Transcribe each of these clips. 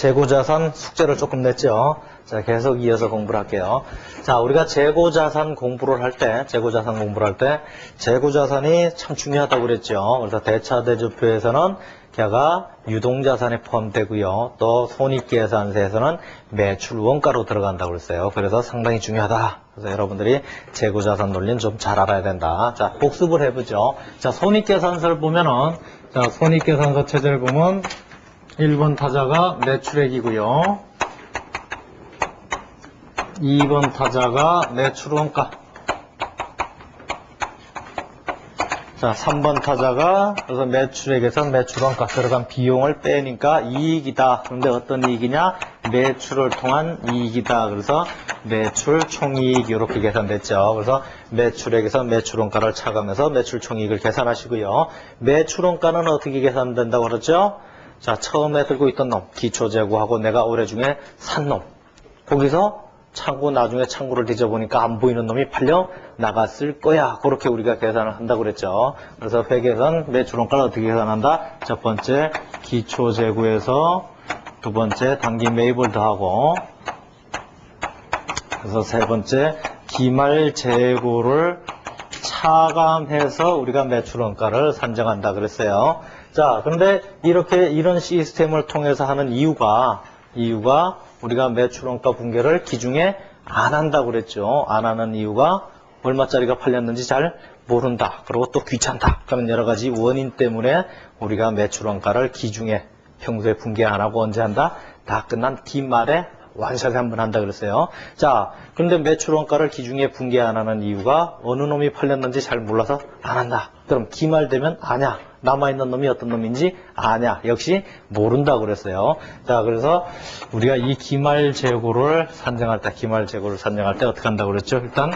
재고자산 숙제를 조금 냈죠. 자, 계속 이어서 공부를 할게요. 자, 우리가 재고자산 공부를 할 때, 재고자산이 참 중요하다고 그랬죠. 그래서 대차대조표에서는 걔가 유동자산에 포함되고요. 또 손익계산서에서는 매출 원가로 들어간다고 그랬어요. 그래서 상당히 중요하다. 그래서 여러분들이 재고자산 논리는 좀 잘 알아야 된다. 자, 복습을 해보죠. 자, 손익계산서를 보면은, 자, 손익계산서 체제를 보면 1번 타자가 매출액이고요. 2번 타자가 매출원가. 자, 3번 타자가 그래서 매출액에서 매출원가 들어간 비용을 빼니까 이익이다. 그런데 어떤 이익이냐? 매출을 통한 이익이다. 그래서 매출 총이익 이렇게 계산됐죠. 그래서 매출액에서 매출원가를 차감해서 매출 총이익을 계산하시고요. 매출원가는 어떻게 계산된다고 그러죠? 자, 처음에 들고 있던 놈, 기초재고하고 내가 올해 중에 산 놈. 거기서 창고, 나중에 창고를 뒤져보니까 안 보이는 놈이 팔려 나갔을 거야. 그렇게 우리가 계산을 한다고 그랬죠. 그래서 회계산 매출원가를 어떻게 계산한다? 첫 번째, 기초재고에서 두 번째, 당기 매입을 더하고 그래서 세 번째, 기말재고를 차감해서 우리가 매출원가를 산정한다 그랬어요. 자, 근데 이런 시스템을 통해서 하는 이유가 우리가 매출원가 분계를 기중에 안 한다고 그랬죠. 안 하는 이유가 얼마짜리가 팔렸는지 잘 모른다. 그리고 또 귀찮다. 그런 여러 가지 원인 때문에 우리가 매출원가를 기중에 평소에 분계 안 하고 언제 한다? 다 끝난 기말에 완샷에 한번 한다 그랬어요. 자, 근데 매출원가를 기중에 분계 안 하는 이유가 어느 놈이 팔렸는지 잘 몰라서 안 한다. 그럼 기말 되면 아냐? 남아있는 놈이 어떤 놈인지 아냐? 역시 모른다고 그랬어요. 자, 그래서 우리가 이 기말 재고를 산정할 때 어떻게 한다고 그랬죠? 일단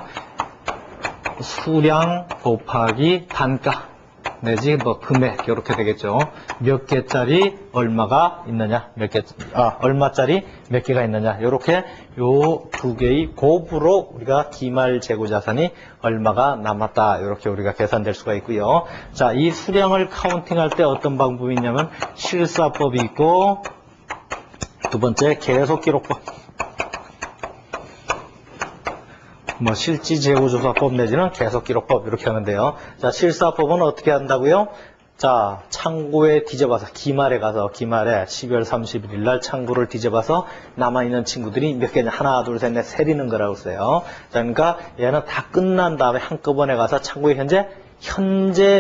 수량 곱하기 단가 내지 뭐 금액 이렇게 되겠죠. 몇 개짜리 얼마가 있느냐, 얼마짜리 몇 개가 있느냐, 이렇게 요 두 개의 곱으로 우리가 기말 재고 자산이 얼마가 남았다 이렇게 우리가 계산될 수가 있고요. 자, 이 수량을 카운팅할 때 어떤 방법이 있냐면 실사법이 있고 두 번째 계속기록법. 뭐 실지재고조사법 내지는 계속기록법 이렇게 하는데요. 자, 실사법은 어떻게 한다고요? 자, 창고에 뒤져봐서 기말에 12월 31일 날 창고를 뒤져봐서 남아있는 친구들이 몇 개냐, 하나 둘 셋 넷 세리는 거라고 써요. 자, 그러니까 얘는 다 끝난 다음에 한꺼번에 가서 창고에 현재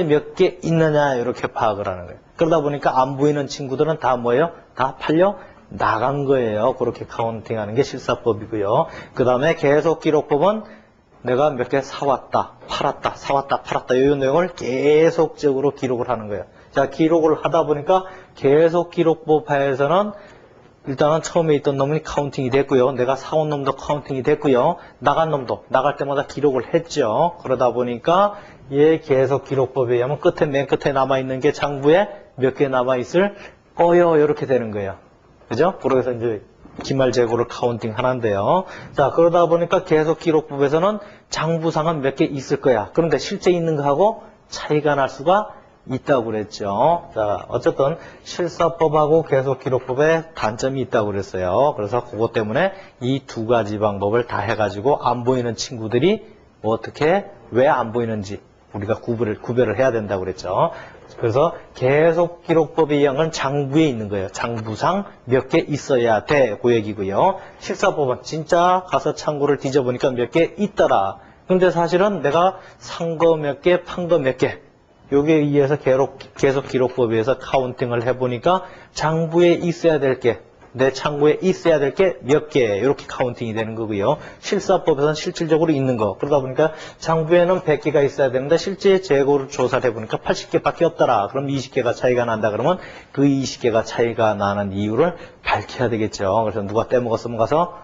몇 개 있느냐 이렇게 파악을 하는 거예요. 그러다 보니까 안 보이는 친구들은 다 뭐예요? 다 팔려 나간 거예요. 그렇게 카운팅하는 게 실사법이고요. 그 다음에 계속기록법은 내가 몇 개 사왔다, 팔았다, 이 내용을 계속적으로 기록을 하는 거예요. 자, 기록을 하다 보니까 계속기록법 하에서는 일단은 처음에 있던 놈이 카운팅이 됐고요. 내가 사온 놈도 카운팅이 됐고요. 나간 놈도 나갈 때마다 기록을 했죠. 그러다 보니까 얘 계속기록법에 의하면 맨 끝에 남아있는 게 장부에 몇 개 남아있을 거요. 이렇게 되는 거예요. 그죠? 그래서 이제 기말 재고를 카운팅 하는데요. 자, 그러다 보니까 계속기록법에서는 장부상은 몇 개 있을 거야. 그런데 실제 있는 거하고 차이가 날 수가 있다고 그랬죠. 자, 어쨌든 실사법하고 계속기록법에 단점이 있다고 그랬어요. 그래서 그것 때문에 이 두 가지 방법을 다 해가지고 안 보이는 친구들이 어떻게, 왜 안 보이는지 우리가 구별을 해야 된다고 그랬죠. 그래서 계속기록법의 의향은 장부에 있는 거예요. 장부상 몇 개 있어야 돼. 그 얘기고요. 실사법은 진짜 가서 창고를 뒤져보니까 몇 개 있더라. 근데 사실은 내가 산 거 몇 개, 판 거 몇 개. 여기에 의해서 계속기록법에 의해서 카운팅을 해보니까 장부에 있어야 될 게, 내 창고에 있어야 될 게 몇 개, 이렇게 카운팅이 되는 거고요. 실사법에서는 실질적으로 있는 거. 그러다 보니까 장부에는 100개가 있어야 되는데 실제 재고를 조사를 해보니까 80개밖에 없더라. 그럼 20개가 차이가 난다. 그러면 그 20개가 차이가 나는 이유를 밝혀야 되겠죠. 그래서 누가 떼먹었으면 가서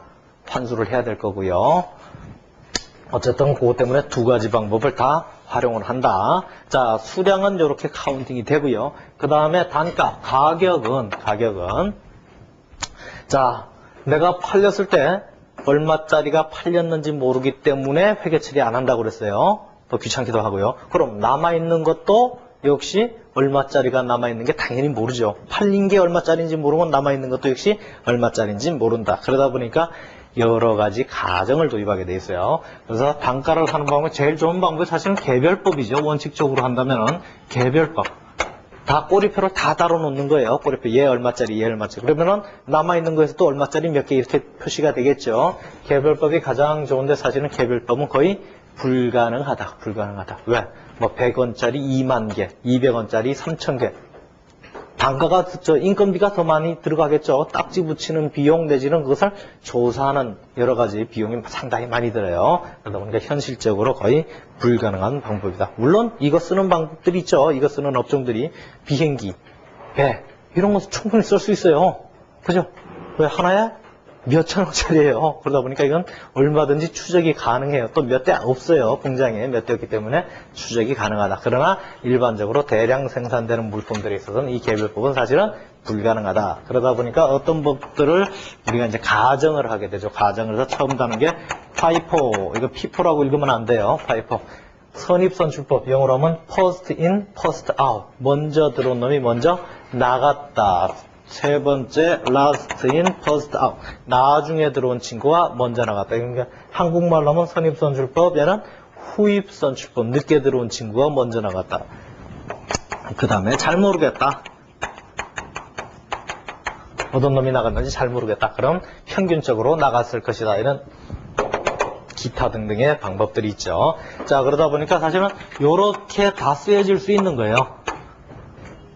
환수를 해야 될 거고요. 어쨌든 그것 때문에 두 가지 방법을 다 활용을 한다. 자, 수량은 이렇게 카운팅이 되고요. 그 다음에 단가, 가격은 자, 내가 팔렸을 때 얼마짜리가 팔렸는지 모르기 때문에 회계 처리 안 한다고 그랬어요. 더 귀찮기도 하고요. 그럼 남아있는 것도 역시 얼마짜리가 남아있는 게 당연히 모르죠. 팔린 게 얼마짜리인지 모르면 남아있는 것도 역시 얼마짜리인지 모른다. 그러다 보니까 여러 가지 가정을 도입하게 돼 있어요. 그래서 단가를 하는 방법이 제일 좋은 방법이 사실은 개별법이죠. 원칙적으로 한다면은 개별법. 다 꼬리표를 다 달아놓는 거예요. 꼬리표 얘 얼마짜리, 얘 얼마짜리. 그러면은 남아있는 거에서 또 얼마짜리 몇 개 이렇게 표시가 되겠죠. 개별법이 가장 좋은데 사실은 개별법은 거의 불가능하다. 불가능하다. 왜? 뭐 100원짜리 2만 개, 200원짜리 3,000개. 단가가, 인건비가 더 많이 들어가겠죠. 딱지 붙이는 비용 내지는 그것을 조사하는 여러 가지 비용이 상당히 많이 들어요. 그러다 보니까 현실적으로 거의 불가능한 방법이다. 물론 이거 쓰는 방법들이 있죠. 이거 쓰는 업종들이 비행기, 배 이런 것도 충분히 쓸 수 있어요. 그죠? 왜 하나에 몇천 원짜리예요. 그러다 보니까 이건 얼마든지 추적이 가능해요. 또 몇 대 없어요. 공장에 몇 대 없기 때문에 추적이 가능하다. 그러나 일반적으로 대량 생산되는 물품들에 있어서는 이 개별법은 사실은 불가능하다. 그러다 보니까 어떤 법들을 우리가 이제 가정을 하게 되죠. 가정을 해서 처음 다는 게 파이포. 이거 피포라고 읽으면 안 돼요. 파이포. 선입선출법. 영어로 하면 first in, first out. 먼저 들어온 놈이 먼저 나갔다. 세 번째, last in, first out. 나중에 들어온 친구가 먼저 나갔다. 그러니까 한국말로 하면 선입선출법, 얘는 후입선출법. 늦게 들어온 친구가 먼저 나갔다. 그 다음에 잘 모르겠다. 어떤 놈이 나갔는지 잘 모르겠다. 그럼 평균적으로 나갔을 것이다. 이런 기타 등등의 방법들이 있죠. 자, 그러다 보니까 사실은 이렇게 다 쓰여질 수 있는 거예요.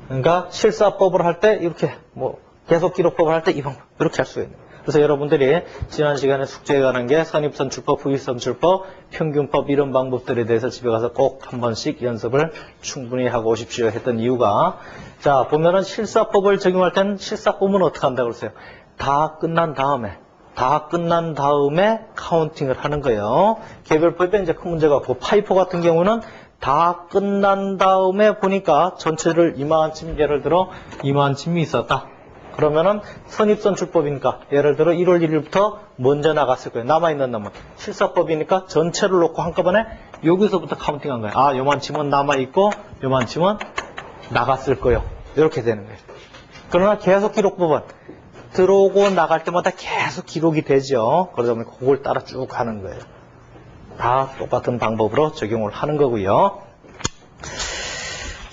그러니까 실사법을 할 때 이렇게 뭐 계속 기록법을 할 때 이 방법 이렇게 할 수 있는. 그래서 여러분들이 지난 시간에 숙제에 관한 게 선입선출법, 후입선출법, 평균법 이런 방법들에 대해서 집에 가서 꼭 한 번씩 연습을 충분히 하고 오십시오 했던 이유가, 자 보면은 실사법을 적용할 때는 실사법은 어떻게 한다고 그러세요? 다 끝난 다음에 카운팅을 하는 거예요. 개별법에 이제 큰 문제가 없고, 파이포 같은 경우는 다 끝난 다음에 보니까 전체를 이만큼, 예를 들어 이만큼이 있었다. 그러면은 선입선출법이니까 예를 들어 1월 1일부터 먼저 나갔을 거예요. 남아있는 놈은. 실사법이니까 전체를 놓고 한꺼번에 여기서부터 카운팅한 거예요. 아, 요만큼은 남아있고 요만큼은 나갔을 거예요. 이렇게 되는 거예요. 그러나 계속 기록법은 들어오고 나갈 때마다 계속 기록이 되죠. 그러다 보니 그걸 따라 쭉 하는 거예요. 다 똑같은 방법으로 적용을 하는 거고요.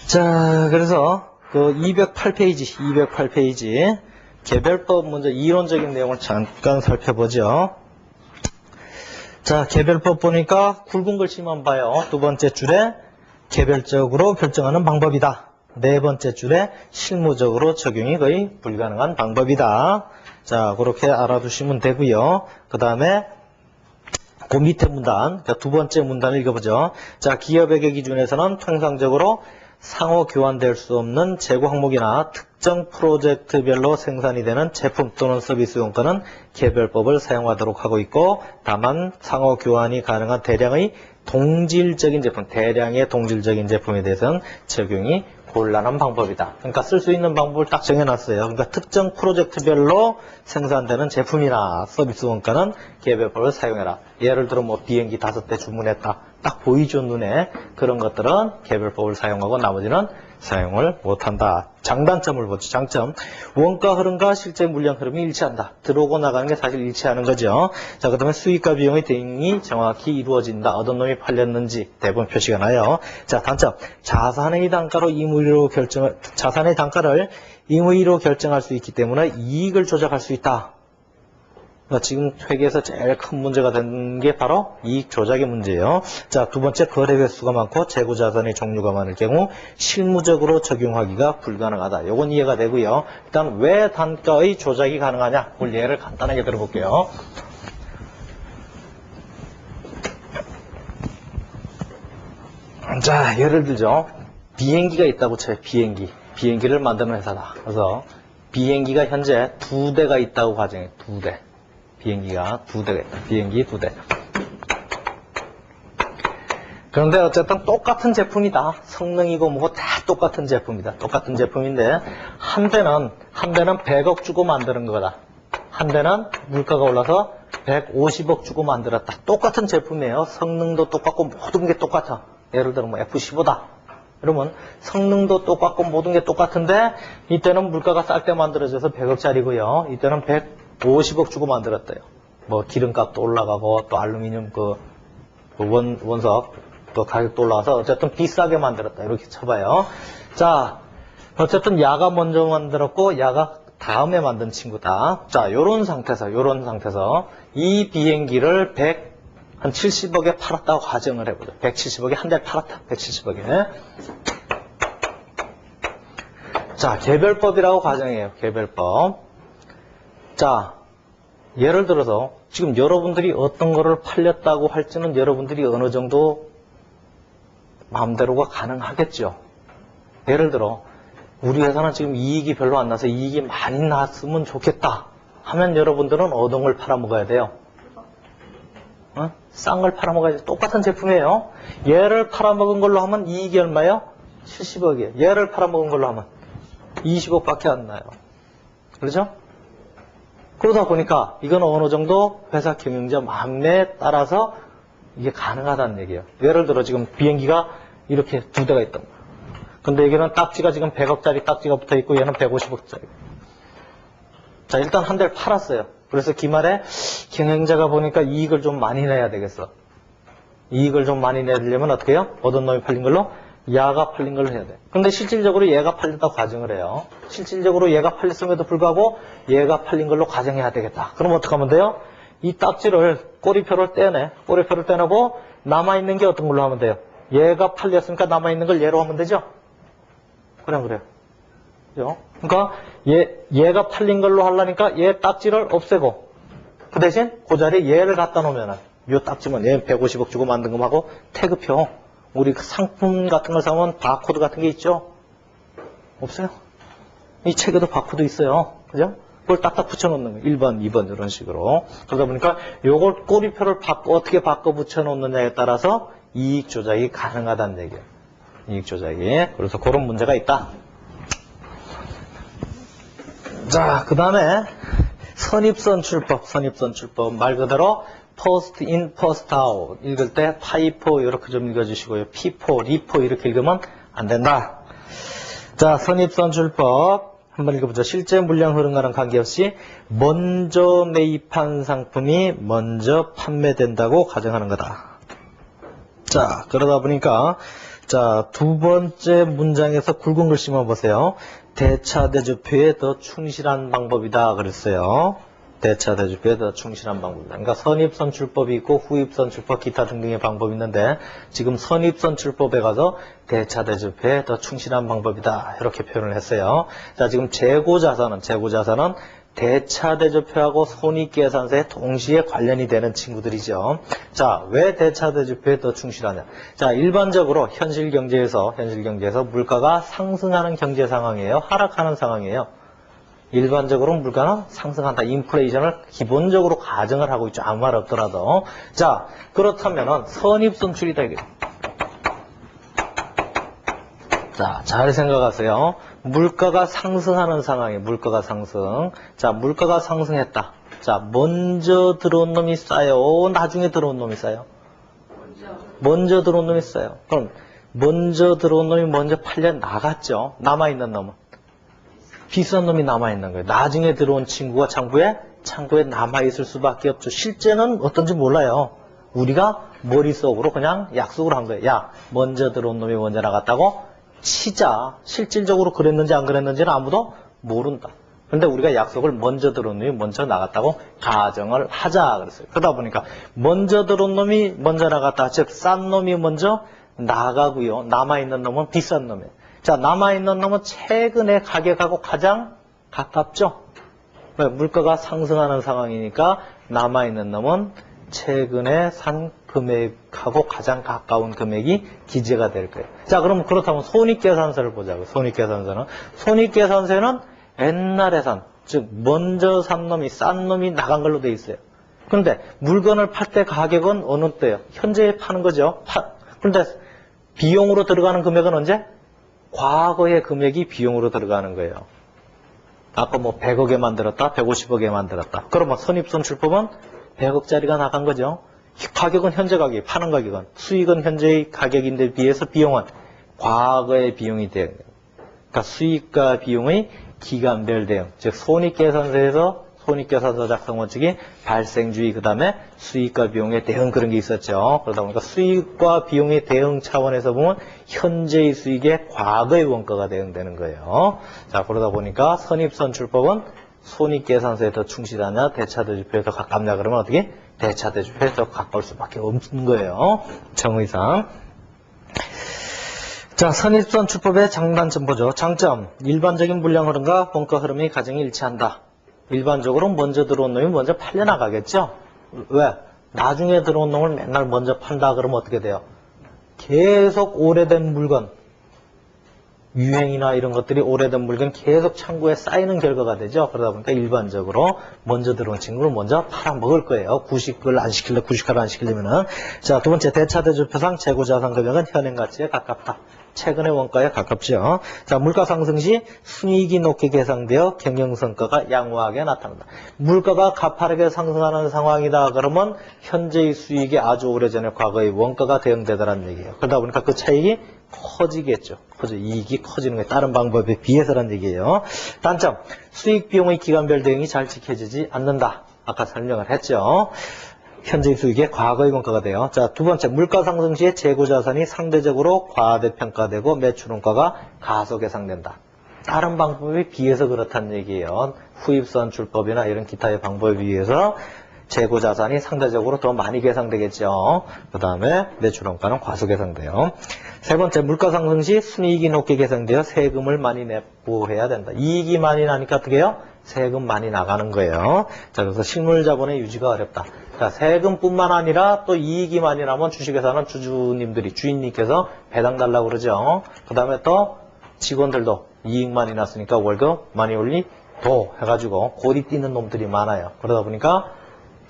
자, 그래서 그 208페이지 개별법 문제 이론적인 내용을 잠깐 살펴보죠. 자, 개별법 보니까 굵은 글씨만 봐요. 두 번째 줄에 개별적으로 결정하는 방법이다. 네 번째 줄에 실무적으로 적용이 거의 불가능한 방법이다. 자, 그렇게 알아두시면 되고요. 그 다음에 그 밑에 문단, 그러니까 두 번째 문단을 읽어보죠. 자, 기업에게 기준에서는 통상적으로 상호 교환될 수 없는 재고 항목이나 특정 프로젝트별로 생산이 되는 제품 또는 서비스 용가는 개별법을 사용하도록 하고 있고, 다만 상호 교환이 가능한 대량의 동질적인 제품, 대량의 동질적인 제품에 대해서는 적용이 곤란한 방법이다. 그러니까 쓸 수 있는 방법을 딱 정해놨어요. 그러니까 특정 프로젝트별로 생산되는 제품이나 서비스 원가는 개별법을 사용해라. 예를 들어 뭐 비행기 5대 주문했다. 딱 보이죠, 눈에. 그런 것들은 개별법을 사용하고 나머지는 사용을 못한다. 장단점을 보죠. 장점. 원가 흐름과 실제 물량 흐름이 일치한다. 들어오고 나가는 게 사실 일치하는 거죠. 자, 그 다음에 수익과 비용의 대응이 정확히 이루어진다. 어떤 놈이 팔렸는지 대부분 표시가 나요. 자, 단점. 자산의 단가를 임의로 결정할 수 있기 때문에 이익을 조작할 수 있다. 지금 회계에서 제일 큰 문제가 된 게 바로 이익 조작의 문제예요. 자, 두 번째, 거래 횟수가 많고 재고 자산의 종류가 많을 경우 실무적으로 적용하기가 불가능하다. 요건 이해가 되고요. 일단 왜 단가의 조작이 가능하냐? 그걸 예를 간단하게 들어볼게요. 자, 예를 들죠. 비행기가 있다고 쳐요. 비행기를 만드는 회사다. 그래서 비행기가 현재 2대가 있다고 가정해요. 2대. 비행기가 2대가 있다. 비행기 2대. 그런데 어쨌든 똑같은 제품이다. 성능이고 뭐고 다 똑같은 제품이다. 똑같은 제품인데 한 대는 100억 주고 만드는 거다. 한 대는 물가가 올라서 150억 주고 만들었다. 똑같은 제품이에요. 성능도 똑같고 모든 게 똑같아. 예를 들어 뭐 F15다. 그러면 성능도 똑같고 모든 게 똑같은데 이때는 물가가 쌀 때 만들어져서 100억짜리고요. 이때는 150억 주고 만들었대요. 뭐 기름값도 올라가고 또 알루미늄 원석 또 가격도 올라가서 어쨌든 비싸게 만들었다. 이렇게 쳐봐요. 자, 어쨌든 야가 먼저 만들었고 야가 다음에 만든 친구다. 자, 요런 상태에서 이 비행기를 170억에 팔았다고 가정을 해보죠. 170억에 한 대 팔았다. 170억에. 자, 개별법이라고 가정해요. 개별법. 자, 예를 들어서 지금 여러분들이 어떤 거를 팔렸다고 할지는 여러분들이 어느 정도 마음대로가 가능하겠죠. 예를 들어 우리 회사는 지금 이익이 별로 안 나서 이익이 많이 났으면 좋겠다 하면 여러분들은 어떤 걸 팔아먹어야 돼요? 싼 걸 팔아먹어야지. 똑같은 제품이에요. 얘를 팔아먹은 걸로 하면 이익이 얼마예요? 70억이에요. 얘를 팔아먹은 걸로 하면 20억밖에 안 나요. 그렇죠? 그러다 보니까 이건 어느 정도 회사 경영자 마음에 따라서 이게 가능하다는 얘기예요. 예를 들어 지금 비행기가 이렇게 두 대가 있던 거예요. 근데 여기는 딱지가 지금 100억짜리 딱지가 붙어 있고 얘는 150억짜리. 자, 일단 한 대를 팔았어요. 그래서 기말에 경영자가 보니까 이익을 좀 많이 내야 되겠어. 이익을 좀 많이 내려면 어떻게 해요? 어떤 놈이 팔린 걸로? 야가 팔린 걸로 해야 돼. 근데 실질적으로 얘가 팔렸다고 가정을 해요. 실질적으로 얘가 팔렸음에도 불구하고 얘가 팔린 걸로 가정해야 되겠다. 그럼 어떻게 하면 돼요? 이 딱지를 꼬리표를 떼내. 꼬리표를 떼내고 남아있는 게 어떤 걸로 하면 돼요? 얘가 팔렸으니까 남아있는 걸 얘로 하면 되죠? 그래요. 그죠? 그러니까 얘가 팔린 걸로 하려니까 얘 딱지를 없애고 그 대신 그 자리에 얘를 갖다 놓으면은 요 딱지만 얘 150억 주고 만든 것하고 태그표 우리 그 상품 같은 걸 사면 바코드 같은 게 있죠? 없어요? 이 책에도 바코드 있어요. 그죠? 그걸 딱딱 붙여놓는 거예요. 1번, 2번 이런 식으로. 그러다 보니까 요걸 꼬리표를 어떻게 바꿔 붙여놓느냐에 따라서 이익 조작이 가능하다는 얘기예요. 이익 조작이. 그래서 그런 문제가 있다. 자, 그 다음에 선입선출법 말 그대로 first in, first out 읽을 때 파이포 이렇게 좀 읽어주시고요. 피포, 리포 이렇게 읽으면 안 된다. 자, 선입선출법 한번 읽어보죠. 실제 물량 흐름과는 관계없이 먼저 매입한 상품이 먼저 판매된다고 가정하는 거다. 자, 그러다 보니까 자, 두 번째 문장에서 굵은 글씨만 보세요. 대차대조표에 더 충실한 방법이다 그랬어요. 대차대조표에 더 충실한 방법이다. 그러니까 선입선출법이 있고 후입선출법 기타 등등의 방법이 있는데 지금 선입선출법에 가서 대차대조표에 더 충실한 방법이다 이렇게 표현을 했어요. 자, 지금 재고자산은 대차대조표하고 손익계산서에 동시에 관련이 되는 친구들이죠. 자, 왜 대차대조표에 더 충실하냐? 자, 일반적으로 현실 경제에서 물가가 상승하는 경제 상황이에요. 하락하는 상황이에요. 일반적으로 물가는 상승한다. 인플레이션을 기본적으로 가정을 하고 있죠. 아무 말 없더라도. 자, 그렇다면은 선입선출이다 이게. 자, 잘 생각하세요. 물가가 상승하는 상황이에요. 물가가 상승. 자, 물가가 상승했다. 자, 먼저 들어온 놈이 싸요? 나중에 들어온 놈이 싸요? 먼저 들어온 놈이 싸요. 그럼 먼저 들어온 놈이 먼저 팔려 나갔죠. 남아있는 놈은. 비싼 놈이 남아있는 거예요. 나중에 들어온 친구가 창고에 남아있을 수밖에 없죠. 실제는 어떤지 몰라요. 우리가 머릿속으로 그냥 약속을 한 거예요. 야, 먼저 들어온 놈이 먼저 나갔다고? 치자. 실질적으로 그랬는지 안 그랬는지는 아무도 모른다. 그런데 우리가 약속을 먼저 들어온 놈이 먼저 나갔다고 가정을 하자 그랬어요. 그러다 보니까 먼저 들어온 놈이 먼저 나갔다. 즉 싼 놈이 먼저 나가고요. 남아있는 놈은 비싼 놈이에요. 자, 남아있는 놈은 최근에 가격하고 가장 가깝죠. 물가가 상승하는 상황이니까 남아있는 놈은 최근에 산 금액하고 가장 가까운 금액이 기재가 될 거예요. 자, 그럼 그렇다면 손익계산서를 보자고요. 손익계산서에는 옛날에 즉 먼저 산 놈이 싼 놈이 나간 걸로 돼 있어요. 그런데 물건을 팔 때 가격은 어느 때요? 현재 파는 거죠. 그런데 비용으로 들어가는 금액은 언제? 과거의 금액이 비용으로 들어가는 거예요. 아까 뭐 100억에 만들었다, 150억에 만들었다. 그러면 선입선출법은 100억짜리가 나간 거죠. 가격은 현재 가격, 파는 가격은 수익은 현재의 가격인데 비해서 비용은 과거의 비용이 대응. 그러니까 수익과 비용의 기간별 대응. 즉 손익계산서에서 손익계산서 작성 원칙이 발생주의, 그 다음에 수익과 비용의 대응 그런 게 있었죠. 그러다 보니까 수익과 비용의 대응 차원에서 보면 현재의 수익에 과거의 원가가 대응되는 거예요. 자, 그러다 보니까 선입선출법은 손익계산서에 더 충실하냐, 대차대조표에 더 가깝냐, 그러면 어떻게? 대차대조표에 더 가까울 수밖에 없는 거예요. 정의상. 자, 선입선출법의 장단점 보죠. 장점, 일반적인 물량 흐름과 원가 흐름이 가정이 일치한다. 일반적으로 먼저 들어온 놈이 먼저 팔려나가겠죠? 왜? 나중에 들어온 놈을 맨날 먼저 판다 그러면 어떻게 돼요? 계속 오래된 물건, 유행이나 이런 것들이 오래된 물건 계속 창고에 쌓이는 결과가 되죠. 그러다 보니까 일반적으로 먼저 들어온 친구를 먼저 팔아먹을 거예요. 구식을 안 시킬래, 구식화를 안 시키려면은. 자, 두 번째, 대차대조표상 재고자산 금액은 현행가치에 가깝다. 최근의 원가에 가깝죠. 자, 물가 상승 시 순이익이 높게 계상되어 경영성과가 양호하게 나타난다. 물가가 가파르게 상승하는 상황이다. 그러면 현재의 수익이 아주 오래전에 과거의 원가가 대응되더라는 얘기예요. 그러다 보니까 그 차익이 커지겠죠. 이익이 커지는 게 다른 방법에 비해서란 얘기예요. 단점, 수익 비용의 기간별 대응이 잘 지켜지지 않는다. 아까 설명을 했죠. 현재의 수익에 과거의 원가가 돼요. 자, 두 번째, 물가 상승 시에 재고자산이 상대적으로 과대평가되고 매출원가가 가속 예상된다. 다른 방법에 비해서 그렇다는 얘기예요. 후입선출법이나 이런 기타의 방법에 비해서 재고자산이 상대적으로 더 많이 계상되겠죠. 그 다음에 매출원가는 과속 예상돼요. 세 번째, 물가 상승 시 순이익이 높게 계상되어 세금을 많이 납부해야 된다. 이익이 많이 나니까 어떻게 해요? 세금 많이 나가는 거예요. 자, 그래서 실물자본의 유지가 어렵다. 자, 세금뿐만 아니라 또 이익이 많이 나면 주식회사는 주주님들이, 주인님께서 배당 달라고 그러죠. 그 다음에 또 직원들도 이익 많이 났으니까 월급 많이 올리도 해가지고 고리 뛰는 놈들이 많아요. 그러다 보니까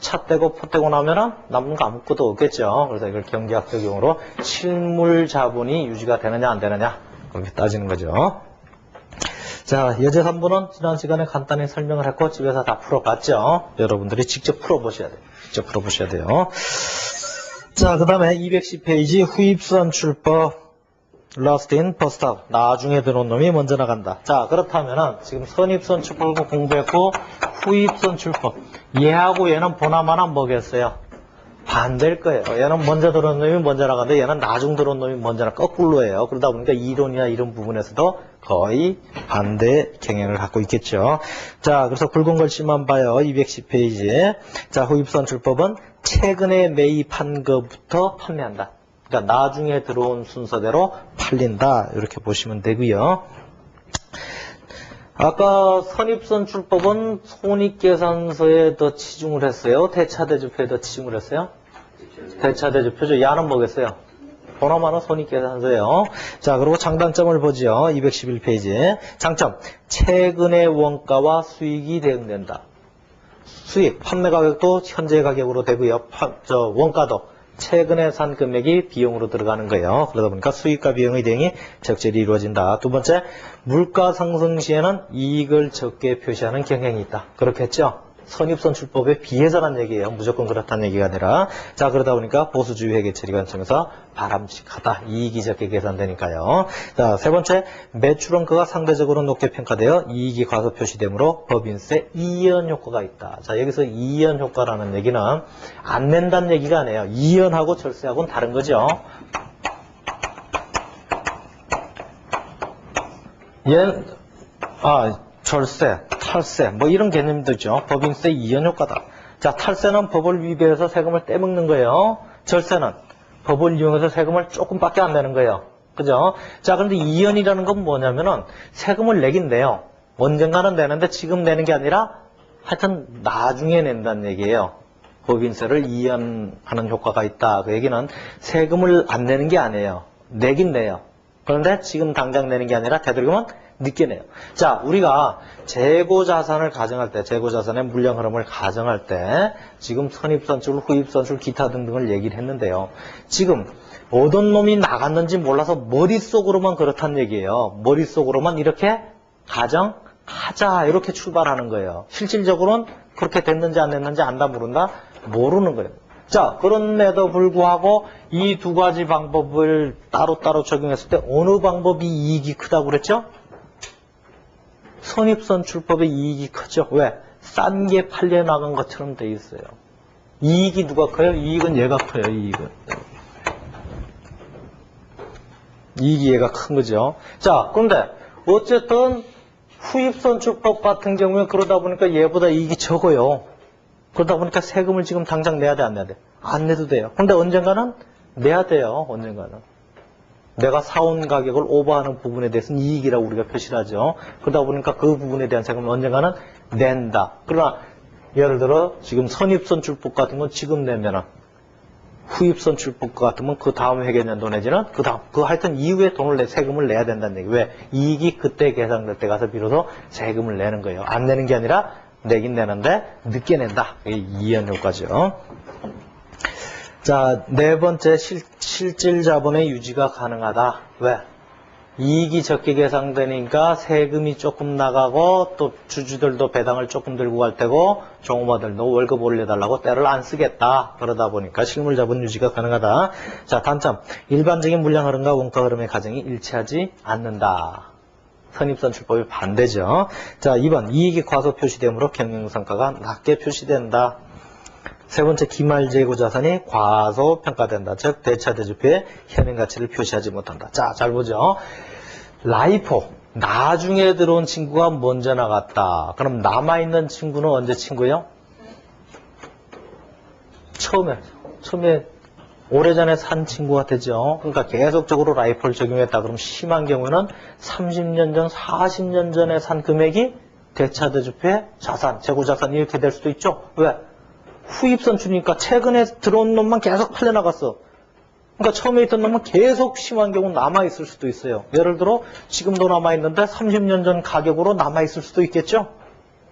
차 떼고 포 떼고 나면은 남는 거 아무것도 없겠죠. 그래서 이걸 경제학적용으로 실물자본이 유지가 되느냐 안 되느냐 그렇게 따지는 거죠. 자, 예제 3부는 지난 시간에 간단히 설명을 했고 집에서 다 풀어봤죠. 여러분들이 직접 풀어보셔야 돼요. 직접 풀어보셔야 돼요. 자, 그 다음에 210페이지 후입선출법 Last in, first out. 나중에 들어온 놈이 먼저 나간다. 자, 그렇다면은 지금 선입선출법을 공부했고 후입선출법 얘하고 얘는 보나마나 뭐겠어요? 반대일 거예요. 얘는 먼저 들어온 놈이 먼저 나가는데 얘는 나중 들어온 놈이 먼저 나가 거꾸로예요. 그러다 보니까 이론이나 이런 부분에서도 거의 반대 경향을 갖고 있겠죠. 자, 그래서 굵은 글씨만 봐요. 210페이지에. 자, 후입선출법은 최근에 매입한 것부터 판매한다. 그러니까 나중에 들어온 순서대로 팔린다. 이렇게 보시면 되고요. 아까 선입선출법은 손익계산서에 더 치중을 했어요. 대차대조표에 더 치중을 했어요. 대차대조표죠. 야는 뭐겠어요? 보나마나 손익계산서예요. 자, 그리고 장단점을 보죠. 211페이지. 장점. 최근의 원가와 수익이 대응된다. 수익, 판매 가격도 현재 가격으로 되고요. 원가도 최근에 산 금액이 비용으로 들어가는 거예요. 그러다 보니까 수익과 비용의 대응이 적절히 이루어진다. 두 번째, 물가 상승 시에는 이익을 적게 표시하는 경향이 있다. 그렇겠죠? 선입선출법에 비해서란 얘기예요. 무조건 그렇다는 얘기가 아니라. 자, 그러다 보니까 보수주의 회계 처리 관점에서 바람직하다. 이익이 적게 계산되니까요. 자, 세 번째, 매출원가가 상대적으로 높게 평가되어 이익이 과소 표시되므로 법인세 이연 효과가 있다. 자, 여기서 이연 효과라는 얘기는 안 낸다는 얘기가 아니에요. 이연하고 절세하고는 다른 거죠. 절세, 탈세, 뭐 이런 개념도 있죠. 법인세 이연 효과다. 자, 탈세는 법을 위배해서 세금을 떼먹는 거예요. 절세는 법을 이용해서 세금을 조금밖에 안 내는 거예요. 그죠? 자, 그런데 이연이라는 건 뭐냐면은 세금을 내긴 내요. 언젠가는 내는데 지금 내는 게 아니라 하여튼 나중에 낸다는 얘기예요. 법인세를 이연하는 효과가 있다. 그 얘기는 세금을 안 내는 게 아니에요. 내긴 내요. 그런데 지금 당장 내는 게 아니라 되도록이면 늦게 내요. 자, 우리가 재고자산을 가정할 때, 재고자산의 물량 흐름을 가정할 때 지금 선입선출, 후입선출, 기타 등등을 얘기를 했는데요. 지금 어떤 놈이 나갔는지 몰라서 머릿속으로만 그렇다는 얘기예요. 머릿속으로만 이렇게 가정하자 이렇게 출발하는 거예요. 실질적으로는 그렇게 됐는지 안 됐는지 안다 모른다? 모르는 거예요. 자, 그런데도 불구하고 이 두 가지 방법을 따로따로 적용했을 때 어느 방법이 이익이 크다고 그랬죠? 선입선출법의 이익이 크죠. 왜? 싼 게 팔려나간 것처럼 돼 있어요. 이익이 누가 커요? 이익은 얘가 커요. 이익이 얘가 큰 거죠. 자, 그런데 어쨌든 후입선출법 같은 경우에 그러다 보니까 얘보다 이익이 적어요. 그러다 보니까 세금을 지금 당장 내야 돼, 안 내야 돼? 안 내도 돼요. 그런데 언젠가는 내야 돼요. 언젠가는. 내가 사온 가격을 오버하는 부분에 대해서는 이익이라고 우리가 표시를 하죠. 그러다 보니까 그 부분에 대한 세금을 언젠가는 낸다. 그러나 예를 들어 지금 선입선출법 같은 건 지금 내면은 후입선출법 같으면 그 다음 회계연도 내지는 그 하여튼 이후에 세금을 내야 된다는 얘기. 왜? 이익이 그때 계산될 때 가서 비로소 세금을 내는 거예요. 안 내는 게 아니라 내긴 내는데 늦게 낸다. 이게 이해효과죠. 자, 네 번째 실질 자본의 유지가 가능하다. 왜? 이익이 적게 계산되니까 세금이 조금 나가고 또 주주들도 배당을 조금 들고 갈 테고 종업원들도 월급 올려달라고 때를 안 쓰겠다. 그러다 보니까 실물 자본 유지가 가능하다. 자, 단점. 일반적인 물량 흐름과 원가 흐름의 과정이 일치하지 않는다. 선입선출법이 반대죠. 자, 2번. 이익이 과소 표시되므로 경영성과가 낮게 표시된다. 세 번째, 기말재고 자산이 과소평가된다. 즉 대차대조표의 현행가치를 표시하지 못한다. 자, 잘 보죠. 라이포, 나중에 들어온 친구가 먼저 나갔다. 그럼 남아있는 친구는 언제 친구예요? 처음에 오래전에 산 친구가 되죠. 그러니까 계속적으로 라이포를 적용했다. 그럼 심한 경우는 30년 전, 40년 전에 산 금액이 대차대조표의 자산, 재고자산 이렇게 될 수도 있죠. 왜? 후입선출이니까 최근에 들어온 놈만 계속 팔려나갔어. 그러니까 처음에 있던 놈은 계속 심한 경우는 남아있을 수도 있어요. 예를 들어 지금도 남아있는데 30년 전 가격으로 남아있을 수도 있겠죠.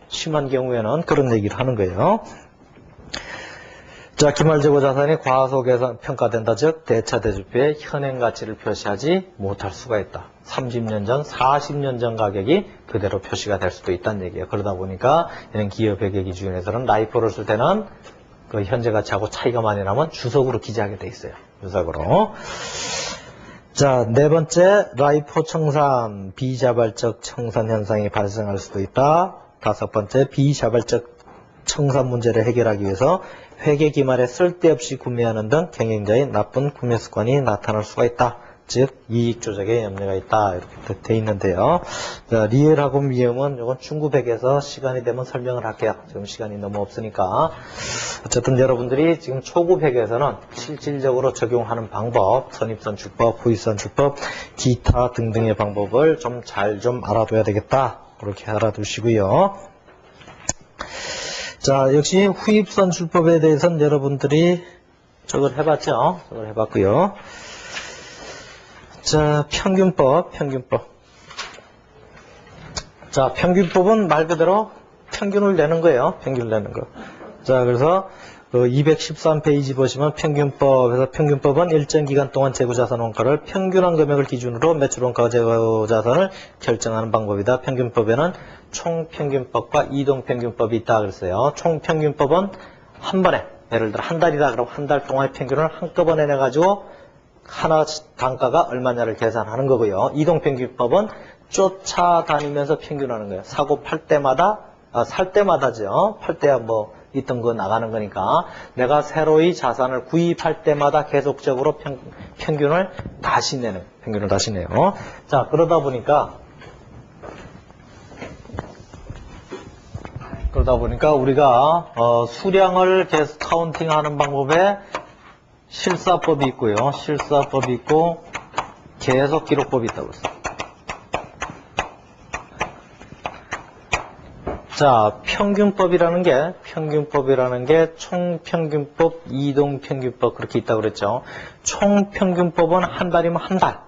심한 경우에는 그런 얘기를 하는 거예요. 자, 기말재고 자산이 과소평가된다. 즉 대차대조표의 현행가치를 표시하지 못할 수가 있다. 30년 전, 40년 전 가격이 그대로 표시가 될 수도 있다는 얘기예요. 그러다 보니까 이런 기업회계 기준에서는 라이포를 쓸 때는 그 현재 가치하고 차이가 많이 나면 주석으로 기재하게 돼 있어요. 주석으로. 자, 네 번째, 라이포 청산, 비자발적 청산 현상이 발생할 수도 있다. 다섯 번째, 비자발적 청산 문제를 해결하기 위해서 회계 기말에 쓸데없이 구매하는 등 경영자의 나쁜 구매 습관이 나타날 수가 있다. 즉 이익 조작에 염려가 있다. 이렇게 돼 있는데요. 자, 리을하고 미음은 이건 중급회계에서 시간이 되면 설명을 할게요. 지금 시간이 너무 없으니까. 어쨌든 여러분들이 지금 초급회계에서는 실질적으로 적용하는 방법, 선입선출법, 후입선출법, 기타 등등의 방법을 좀 잘 좀 알아둬야 되겠다. 그렇게 알아두시고요. 자, 역시 후입선출법에 대해서는 여러분들이 저걸 해봤죠? 저걸 해봤고요. 자, 평균법. 자, 평균법은 말 그대로 평균을 내는 거예요. 평균을 내는 거. 자, 그래서 213페이지 보시면 평균법에서 평균법은 일정 기간 동안 재고자산 원가를 평균한 금액을 기준으로 매출 원가와 재고자산을 결정하는 방법이다. 평균법에는 총평균법과 이동평균법이 있다 그랬어요. 총평균법은 한 번에, 예를 들어 한 달이다 그러면 한 달 동안의 평균을 한꺼번에 내가지고 하나 단가가 얼마냐를 계산하는 거고요. 이동평균법은 쫓아다니면서 평균하는 거예요. 사고 팔 때마다, 살 때마다죠. 팔 때야 뭐 있던 거 나가는 거니까 내가 새로이 자산을 구입할 때마다 계속적으로 평균을 다시 내는, 평균을 다시 내요. 자, 그러다 보니까 우리가 수량을 계속 카운팅하는 방법에 실사법이 있고요. 실사법이 있고 계속 기록법이 있다고 했어요. 자, 평균법이라는 게 총평균법, 이동평균법 그렇게 있다고 그랬죠. 총평균법은 한 달이면 한 달.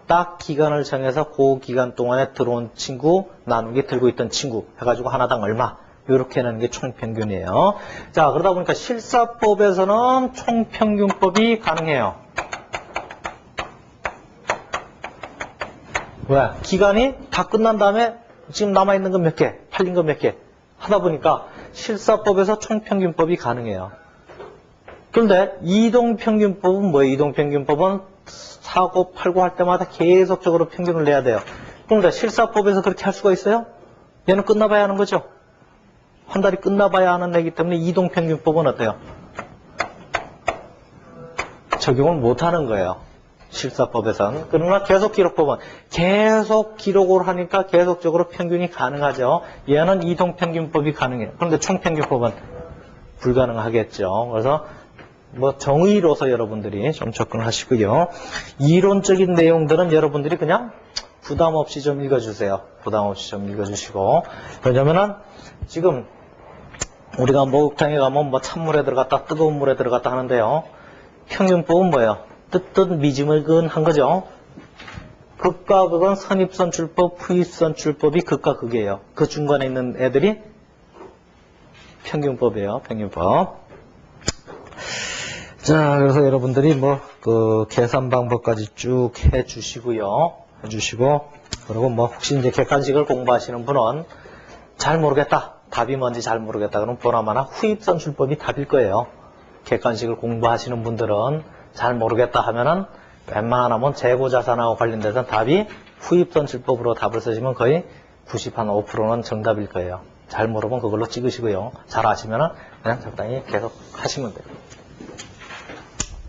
딱 기간을 정해서 그 기간 동안에 들어온 친구, 나누기 들고 있던 친구 해가지고 하나당 얼마. 이렇게 하는 게 총평균이에요. 자, 그러다 보니까 실사법에서는 총평균법이 가능해요. 왜? 기간이 다 끝난 다음에 지금 남아있는 건 몇 개, 팔린 건 몇 개 하다 보니까 실사법에서 총평균법이 가능해요. 그런데 이동평균법은 뭐예요? 이동평균법은 사고, 팔고 할 때마다 계속적으로 평균을 내야 돼요. 그런데 실사법에서 그렇게 할 수가 있어요? 얘는 끝나봐야 하는 거죠. 한 달이 끝나봐야 하는 애기 때문에 이동평균법은 어때요? 적용을 못하는 거예요. 실사법에서는. 그러나 계속기록법은 계속 기록을 하니까 계속적으로 평균이 가능하죠. 얘는 이동평균법이 가능해요. 그런데 총평균법은 불가능하겠죠. 그래서 뭐 정의로서 여러분들이 좀 접근을 하시고요. 이론적인 내용들은 여러분들이 그냥 부담 없이 좀 읽어주세요. 부담 없이 좀 읽어주시고. 왜냐면은 지금 우리가 목욕탕에 가면 뭐 찬물에 들어갔다 뜨거운 물에 들어갔다 하는데요. 평균법은 뭐예요? 뜨뜻 미지근한 거죠. 극과 극은 선입선출법, 후입선출법이 극과 극이에요. 그 중간에 있는 애들이 평균법이에요. 평균법. 자, 그래서 여러분들이 뭐 그 계산 방법까지 쭉 해주시고요. 해주시고, 그리고 뭐 혹시 이제 객관식을 공부하시는 분은 잘 모르겠다. 답이 뭔지 잘 모르겠다. 그럼 보나마나 후입선출법이 답일 거예요. 객관식을 공부하시는 분들은 잘 모르겠다 하면은 웬만하면 재고자산하고 관련돼서 답이 후입선출법으로 답을 쓰시면 거의 95%는 정답일 거예요. 잘 모르면 그걸로 찍으시고요. 잘 아시면은 그냥 적당히 계속 하시면 돼요.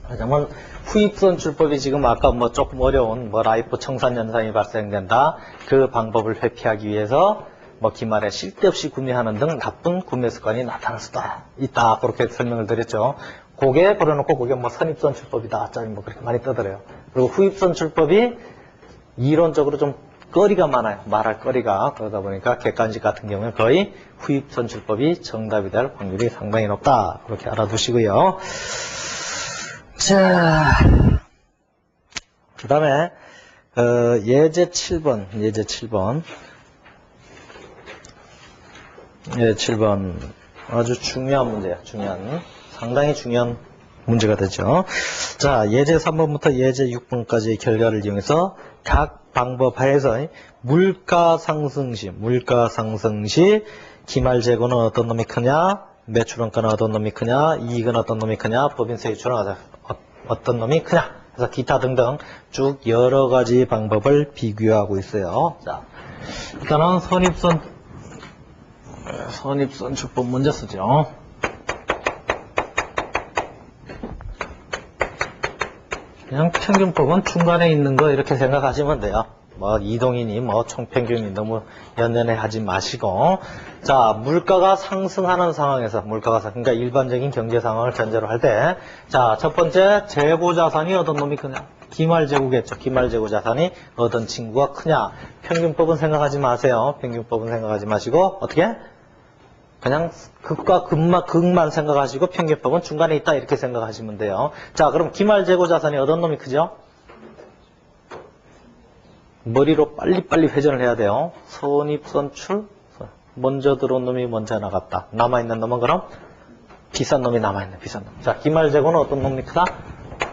왜냐면 후입선출법이 지금 아까 뭐 조금 어려운 뭐 라이프 청산 현상이 발생된다. 그 방법을 회피하기 위해서 뭐 기말에 쓸데없이 구매하는 등 나쁜 구매 습관이 나타날 수도 있다. 그렇게 설명을 드렸죠. 그게 걸어놓고 그게 뭐 선입선출법이다. 뭐 그렇게 많이 떠들어요. 그리고 후입선출법이 이론적으로 좀 거리가 많아요. 말할 거리가. 그러다 보니까 객관식 같은 경우는 거의 후입선출법이 정답이 될 확률이 상당히 높다. 그렇게 알아두시고요. 자, 그 다음에 예제 7번. 예제 7번. 예, 7번. 아주 중요한 문제야. 상당히 중요한 문제가 되죠. 자, 예제 3번부터 예제 6번까지의 결과를 이용해서 각 방법 하에서 물가 상승 시 기말재고는 어떤 놈이 크냐, 매출원가는 어떤 놈이 크냐, 이익은 어떤 놈이 크냐, 법인세 유출은 어떤 놈이 크냐. 그래서 기타 등등 쭉 여러 가지 방법을 비교하고 있어요. 자, 일단은 선입선출법 먼저 쓰죠. 그냥 평균법은 중간에 있는 거 이렇게 생각하시면 돼요. 뭐 이동이니 뭐 총평균이 너무 연연해 하지 마시고. 자, 물가가 상승하는 상황에서 그러니까 일반적인 경제 상황을 전제로 할 때, 자, 첫 번째 재고 자산이 어떤 놈이 크냐? 기말재고겠죠. 기말재고 자산이 어떤 친구가 크냐? 평균법은 생각하지 마세요. 평균법은 생각하지 마시고 어떻게? 그냥 극과 극만 생각하시고 평균법은 중간에 있다 이렇게 생각하시면 돼요. 자, 그럼 기말재고 자산이 어떤 놈이 크죠? 머리로 빨리빨리 회전을 해야 돼요. 선입선출, 먼저 들어온 놈이 먼저 나갔다. 남아있는 놈은 그럼 비싼 놈이 남아있는 비싼 놈. 자, 기말재고는 어떤 놈이 크다?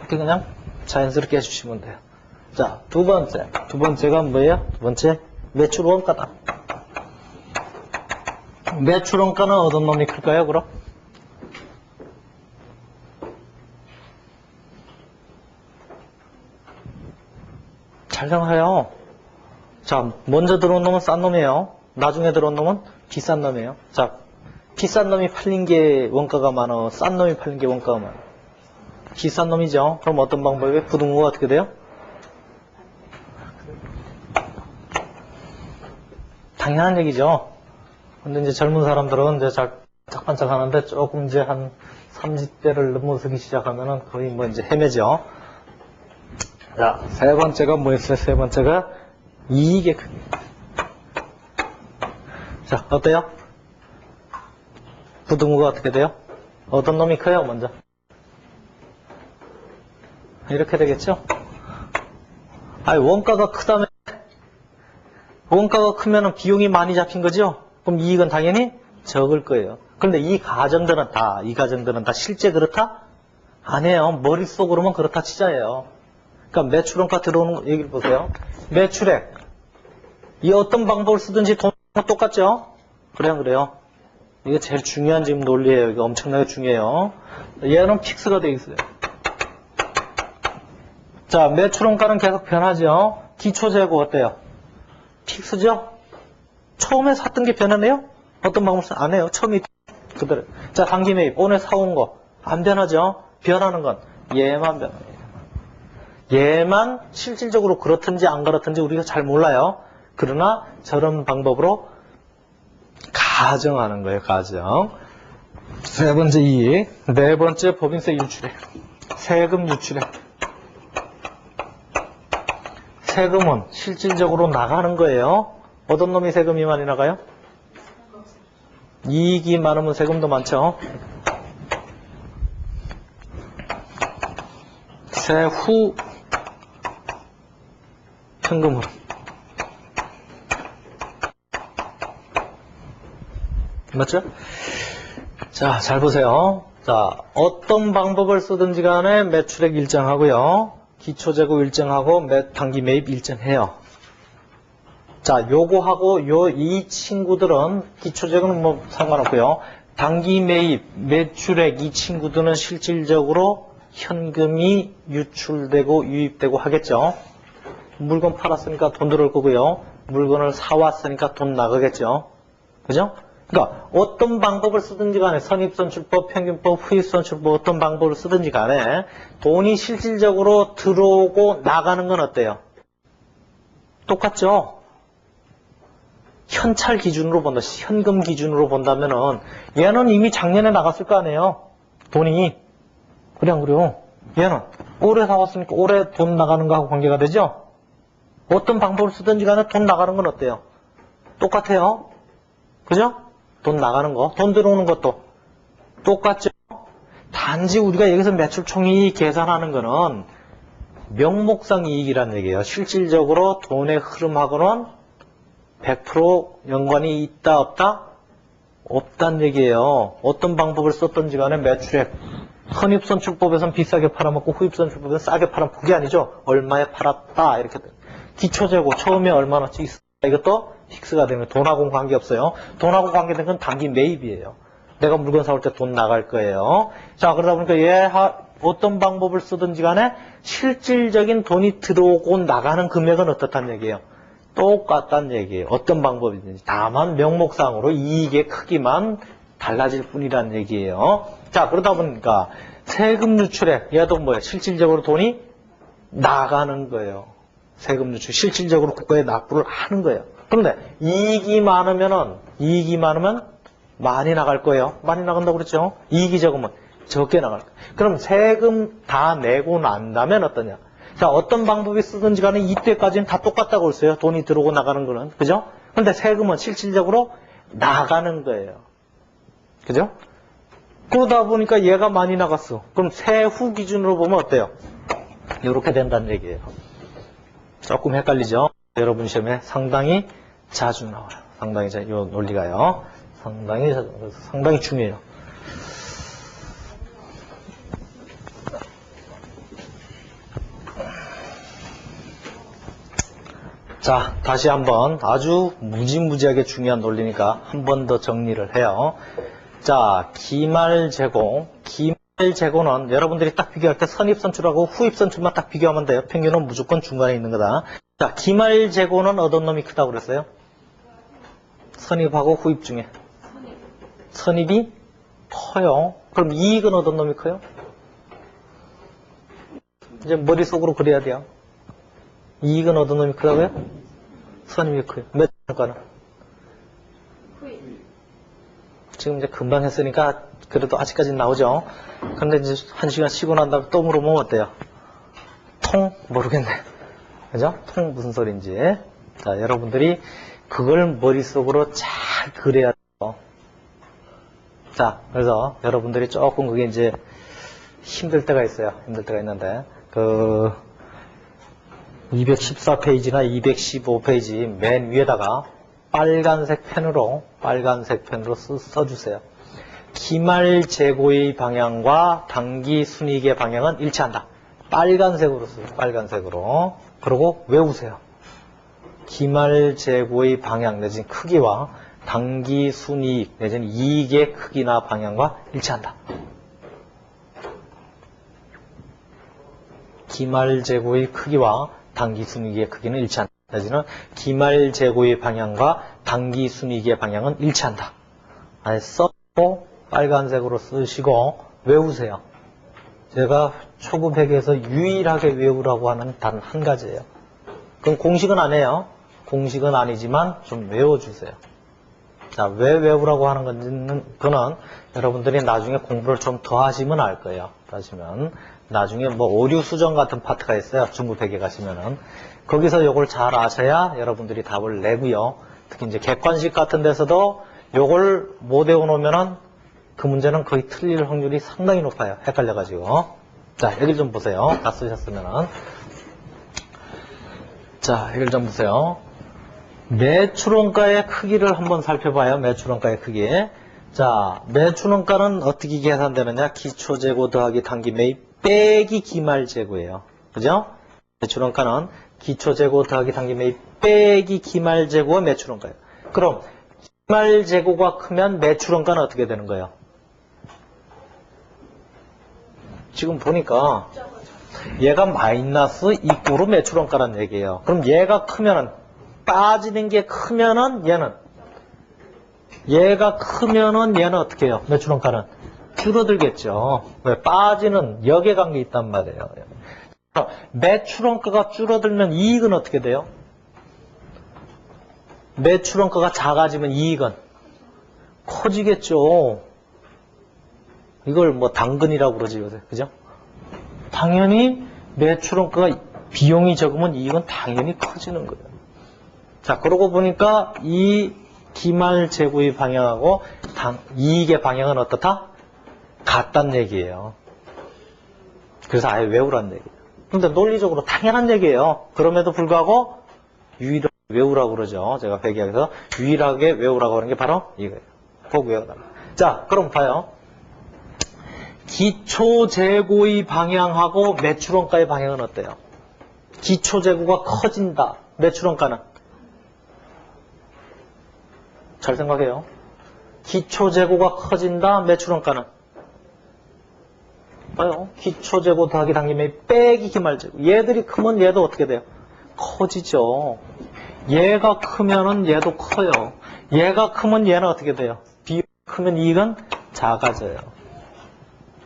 이렇게 그냥 자연스럽게 해주시면 돼요. 자, 두 번째가 뭐예요? 두 번째 매출원가다. 매출원가는 어떤 놈이 클까요, 그럼? 잘 생각해요. 자, 먼저 들어온 놈은 싼 놈이에요. 나중에 들어온 놈은 비싼 놈이에요. 자, 비싼 놈이 팔린 게 원가가 많아. 싼 놈이 팔린 게 원가가 많아. 비싼 놈이죠. 그럼 어떤 방법에 부등호가 어떻게 돼요? 당연한 얘기죠. 근데 이제 젊은 사람들은 이제 잘 반짝반짝 하는데 조금 이제 한 30대를 넘어서기 시작하면은 거의 뭐 이제 헤매죠. 자, 세 번째가 뭐였어요? 세 번째가 이익의 크기. 자, 어때요? 부등호가 어떻게 돼요? 어떤 놈이 커요, 먼저? 이렇게 되겠죠? 아니, 원가가 크다면, 원가가 크면은 비용이 많이 잡힌 거죠? 그럼 이익은 당연히 적을 거예요. 그런데 이 가정들은 다 실제 그렇다? 아니에요. 머릿속으로만 그렇다 치자예요. 그러니까 매출원가 들어오는 얘기를 보세요. 매출액. 이 어떤 방법을 쓰든지 돈 똑같죠? 그래요. 이게 제일 중요한 지금 논리예요. 이거 엄청나게 중요해요. 얘는 픽스가 되어 있어요. 자, 매출원가는 계속 변하죠. 기초재고 어때요? 픽스죠? 처음에 샀던 게 변하네요? 어떤 방법 안 해요? 처음이 그대로. 자, 단기 매입. 오늘 사온 거. 안 변하죠? 변하는 건 얘만 변합니다. 얘만 실질적으로 그렇든지 안 그렇든지 우리가 잘 몰라요. 그러나 저런 방법으로 가정하는 거예요. 가정. 세 번째 이익. 네 번째 법인세 유출액. 세금 유출액. 세금은 실질적으로 나가는 거예요. 어떤 놈이 세금이 많이 나가요? 이익이 많으면 세금도 많죠. 세후 현금으로. 맞죠? 자, 잘 보세요. 자, 어떤 방법을 쓰든지 간에 매출액 일정하고요. 기초재고 일정하고 단기 매입 일정해요. 자, 요거하고 이 친구들은 기초재고는 뭐 상관없고요. 단기 매입, 매출액 이 친구들은 실질적으로 현금이 유출되고 유입되고 하겠죠. 물건 팔았으니까 돈 들어올 거고요. 물건을 사왔으니까 돈 나가겠죠. 그죠? 그러니까 어떤 방법을 쓰든지 간에 선입선출법, 평균법, 후입선출법 어떤 방법을 쓰든지 간에 돈이 실질적으로 들어오고 나가는 건 어때요? 똑같죠? 현찰 기준으로 본다. 현금 기준으로 본다면은 얘는 이미 작년에 나갔을 거 아니에요. 돈이. 그래 안 그래요? 얘는 올해 사왔으니까 올해 돈 나가는 거하고 관계가 되죠? 어떤 방법을 쓰든지 간에 돈 나가는 건 어때요? 똑같아요. 그죠? 돈 나가는 거, 돈 들어오는 것도 똑같죠? 단지 우리가 여기서 매출총이익 계산하는 거는 명목상 이익이라는 얘기예요. 실질적으로 돈의 흐름하고는 100% 연관이 있다 없다? 없다는 얘기예요. 어떤 방법을 썼든지 간에 매출액 선입선출법에서는 비싸게 팔아먹고 후입선출법에서는 싸게 팔아먹고 그게 아니죠. 얼마에 팔았다 이렇게 기초재고 처음에 얼마나치 있어 이것도 픽스가 되면 돈하고는 관계없어요. 돈하고 관계된 건 단기 매입이에요. 내가 물건 사올 때 돈 나갈 거예요. 자, 그러다 보니까 얘 어떤 방법을 쓰든지 간에 실질적인 돈이 들어오고 나가는 금액은 어떻다는 얘기예요. 똑같다는 얘기예요. 어떤 방법이든지. 다만 명목상으로 이익의 크기만 달라질 뿐이라는 얘기예요. 자, 그러다 보니까 세금 유출액 얘도 뭐예요? 실질적으로 돈이 나가는 거예요. 세금 유출 실질적으로 국가에 납부를 하는 거예요. 그런데 이익이 많으면 많이 나갈 거예요. 많이 나간다고 그랬죠? 이익이 적으면 적게 나갈 거예요. 그럼 세금 다 내고 난다면 어떠냐? 자, 어떤 방법이 쓰든지 간에 이때까지는 다 똑같다고 했어요. 돈이 들어오고 나가는 거는. 그죠? 그런데 세금은 실질적으로 나가는 거예요. 그죠? 그러다 보니까 얘가 많이 나갔어. 그럼 세후 기준으로 보면 어때요? 이렇게 된다는 얘기예요. 조금 헷갈리죠? 여러분 시험에 상당히 자주 나와요. 상당히 이 논리가요. 상당히 중요해요. 자, 다시 한번 아주 무지무지하게 중요한 논리니까 한 번 더 정리를 해요. 자, 기말재고. 기말재고는 여러분들이 딱 비교할 때 선입선출하고 후입선출만 딱 비교하면 돼요. 평균은 무조건 중간에 있는 거다. 자, 기말재고는 어떤 놈이 크다고 그랬어요? 선입하고 후입 중에. 선입이 커요. 그럼 이익은 어떤 놈이 커요? 이제 머릿속으로 그려야 돼요. 이익은 어떤 놈이 크다고요? 선입이 커요. 몇 단가는? 지금 이제 금방 했으니까 그래도 아직까지는 나오죠. 근데 이제 한 시간 쉬고 난 다음에 또 물어보면 어때요? 통? 모르겠네. 그죠? 통 무슨 소린지. 자, 여러분들이 그걸 머릿속으로 잘 그려야 돼요. 자, 그래서 여러분들이 조금 그게 이제 힘들 때가 있어요. 힘들 때가 있는데, 214페이지나 215페이지 맨 위에다가 빨간색 펜으로 써주세요. 기말재고의 방향과 단기 순이익의 방향은 일치한다. 빨간색으로 써요. 빨간색으로. 그리고 외우세요. 기말재고의 방향 내지는 크기와 당기 순이익 내지는 이익의 크기나 방향과 일치한다. 기말재고의 크기와 당기 순이익의 크기는 일치한다. 내지는 기말재고의 방향과 당기 순이익의 방향은 일치한다. 아니 써고 빨간색으로 쓰시고 외우세요. 제가 초급 회계에서 유일하게 외우라고 하는 단 한 가지예요. 그건 공식은 안 해요. 공식은 아니지만 좀 외워주세요. 자, 왜 외우라고 하는 건지는 그는 여러분들이 나중에 공부를 좀 더 하시면 알 거예요. 하시면 나중에 뭐 오류 수정 같은 파트가 있어요. 중급 회계 가시면은 거기서 요걸 잘 아셔야 여러분들이 답을 내고요. 특히 이제 객관식 같은 데서도 요걸 못 외워놓으면은 그 문제는 거의 틀릴 확률이 상당히 높아요. 헷갈려가지고. 자, 여기 좀 보세요. 다 쓰셨으면은. 자, 여기 좀 보세요. 매출원가의 크기를 한번 살펴봐요. 매출원가의 크기. 자, 매출원가는 어떻게 계산되느냐? 기초재고 더하기 당기 매입 빼기 기말재고예요. 그죠? 매출원가는 기초재고 더하기 당기 매입 빼기 기말재고가 매출원가예요. 그럼 기말재고가 크면 매출원가는 어떻게 되는 거예요? 지금 보니까 얘가 마이너스 이꼬로 매출원가라는 얘기예요. 그럼 얘가 크면은 빠지는 게 크면은 얘가 크면은 얘는 어떻게 해요? 매출원가는 줄어들겠죠. 왜? 빠지는 역외관계 있단 말이에요. 매출원가가 줄어들면 이익은 어떻게 돼요? 매출원가가 작아지면 이익은 커지겠죠. 이걸 뭐 당근이라고 그러지 요새. 그죠? 당연히 매출원가가 비용이 적으면 이익은 당연히 커지는 거예요. 자, 그러고 보니까 이 기말재고의 방향하고 이익의 방향은 어떻다? 같다는 얘기예요. 그래서 아예 외우라는 얘기예요. 근데 논리적으로 당연한 얘기예요. 그럼에도 불구하고 유일하게 외우라고 그러죠. 제가 회계학에서 유일하게 외우라고 하는 게 바로 이거예요. 꼭 외워달라. 자, 그럼 봐요. 기초재고의 방향하고 매출원가의 방향은 어때요? 기초재고가 커진다. 매출원가는? 잘 생각해요. 기초재고가 커진다. 매출원가는? 봐요. 기초재고 더하기 당기 매입 빼기 기말재고. 얘들이 크면 얘도 어떻게 돼요? 커지죠. 얘가 크면은 얘도 커요. 얘가 크면 얘는 어떻게 돼요? 비용이 크면 이익은 작아져요.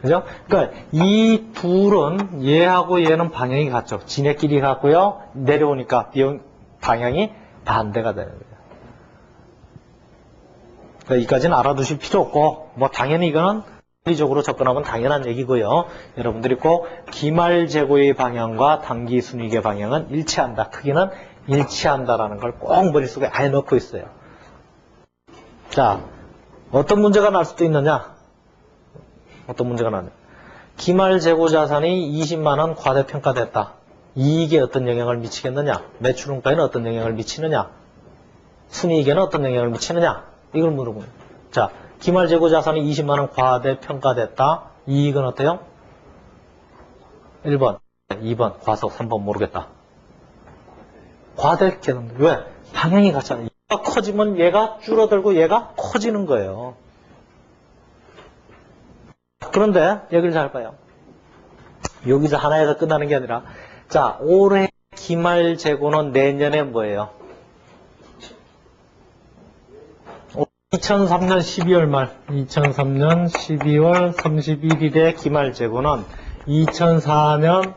그죠? 그러니까 이 둘은 얘하고 얘는 방향이 같죠. 지네끼리 같고요. 내려오니까 비용 방향이 반대가 되는 거예요. 그러니까 이까지는 알아두실 필요 없고 뭐 당연히 이거는 논리적으로 접근하면 당연한 얘기고요. 여러분들이 꼭 기말재고의 방향과 당기순이익의 방향은 일치한다. 크기는 일치한다라는 걸 꼭 머릿속에 아예 넣고 있어요. 자, 어떤 문제가 날 수도 있느냐? 어떤 문제가 나냐? 기말재고 자산이 20만 원 과대평가됐다. 이익에 어떤 영향을 미치겠느냐? 매출원가에는 어떤 영향을 미치느냐? 순이익에는 어떤 영향을 미치느냐? 이걸 물어보는 거예요. 자, 기말재고 자산이 20만 원 과대평가됐다. 이익은 어때요? 1번, 2번, 과속, 3번 모르겠다. 과대평가. 왜? 방향이 같잖아요. 얘가 커지면 얘가 줄어들고 얘가 커지는 거예요. 그런데 여기를 잘 봐요. 여기서 하나에서 끝나는 게 아니라 자, 올해 기말재고는 내년에 뭐예요? 2003년 12월 말 2003년 12월 31일에 기말재고는 2004년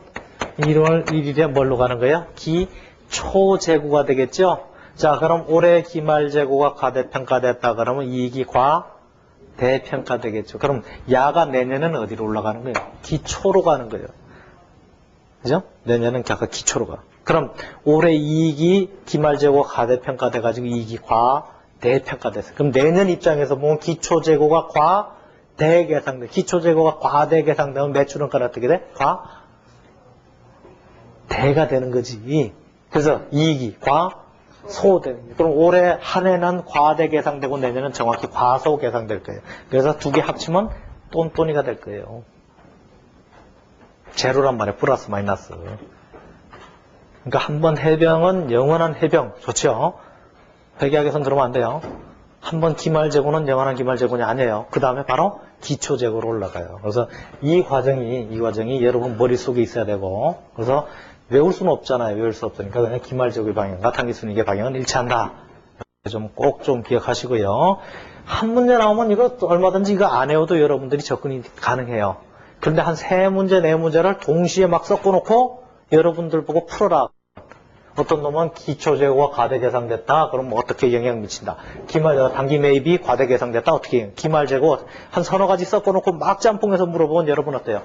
1월 1일에 뭘로 가는 거예요? 기초재고가 되겠죠? 자, 그럼 올해 기말재고가 과대평가됐다 그러면 이익이 과대평가되겠죠. 그럼 야가 내년에는 어디로 올라가는 거예요? 기초로 가는 거예요. 그죠? 내년은 약간 기초로 가. 그럼 올해 이익이 기말재고가 과대평가돼가지고 이익이 과대평가됐어요. 그럼 내년 입장에서 보면 기초재고가 과대계상돼. 기초재고가 과대계상되면 매출원가는 어떻게 돼? 과대가 되는 거지. 그래서 이익이 과소되는 거예요. 그럼 올해 한 해는 과대계상되고 내년은 정확히 과소계상될 거예요. 그래서 두 개 합치면 똔똔이가 될 거예요. 제로란 말이에요. 플러스 마이너스. 그러니까 한 번 해병은 영원한 해병. 좋죠? 회계학에서는 그러면 안 돼요. 한번 기말재고는 영원한 기말재고는 아니에요. 그 다음에 바로 기초재고로 올라가요. 그래서 이 과정이 여러분 머릿속에 있어야 되고, 그래서 외울 수는 없잖아요. 외울 수 없으니까 그냥 기말재고의 방향과 단기순이익의 방향은 일치한다. 꼭 좀 기억하시고요. 한 문제 나오면 이거 얼마든지 이거 안 해도 여러분들이 접근이 가능해요. 그런데 한 3문제, 4문제를 동시에 막 섞어놓고 여러분들 보고 풀어라. 어떤 놈은 기초재고가 과대 계상됐다. 그럼 어떻게 영향 미친다. 단기 매입이 과대 계상됐다. 어떻게 기말재고 한 서너 가지 섞어놓고 막 짬뽕해서 물어보면 여러분 어때요?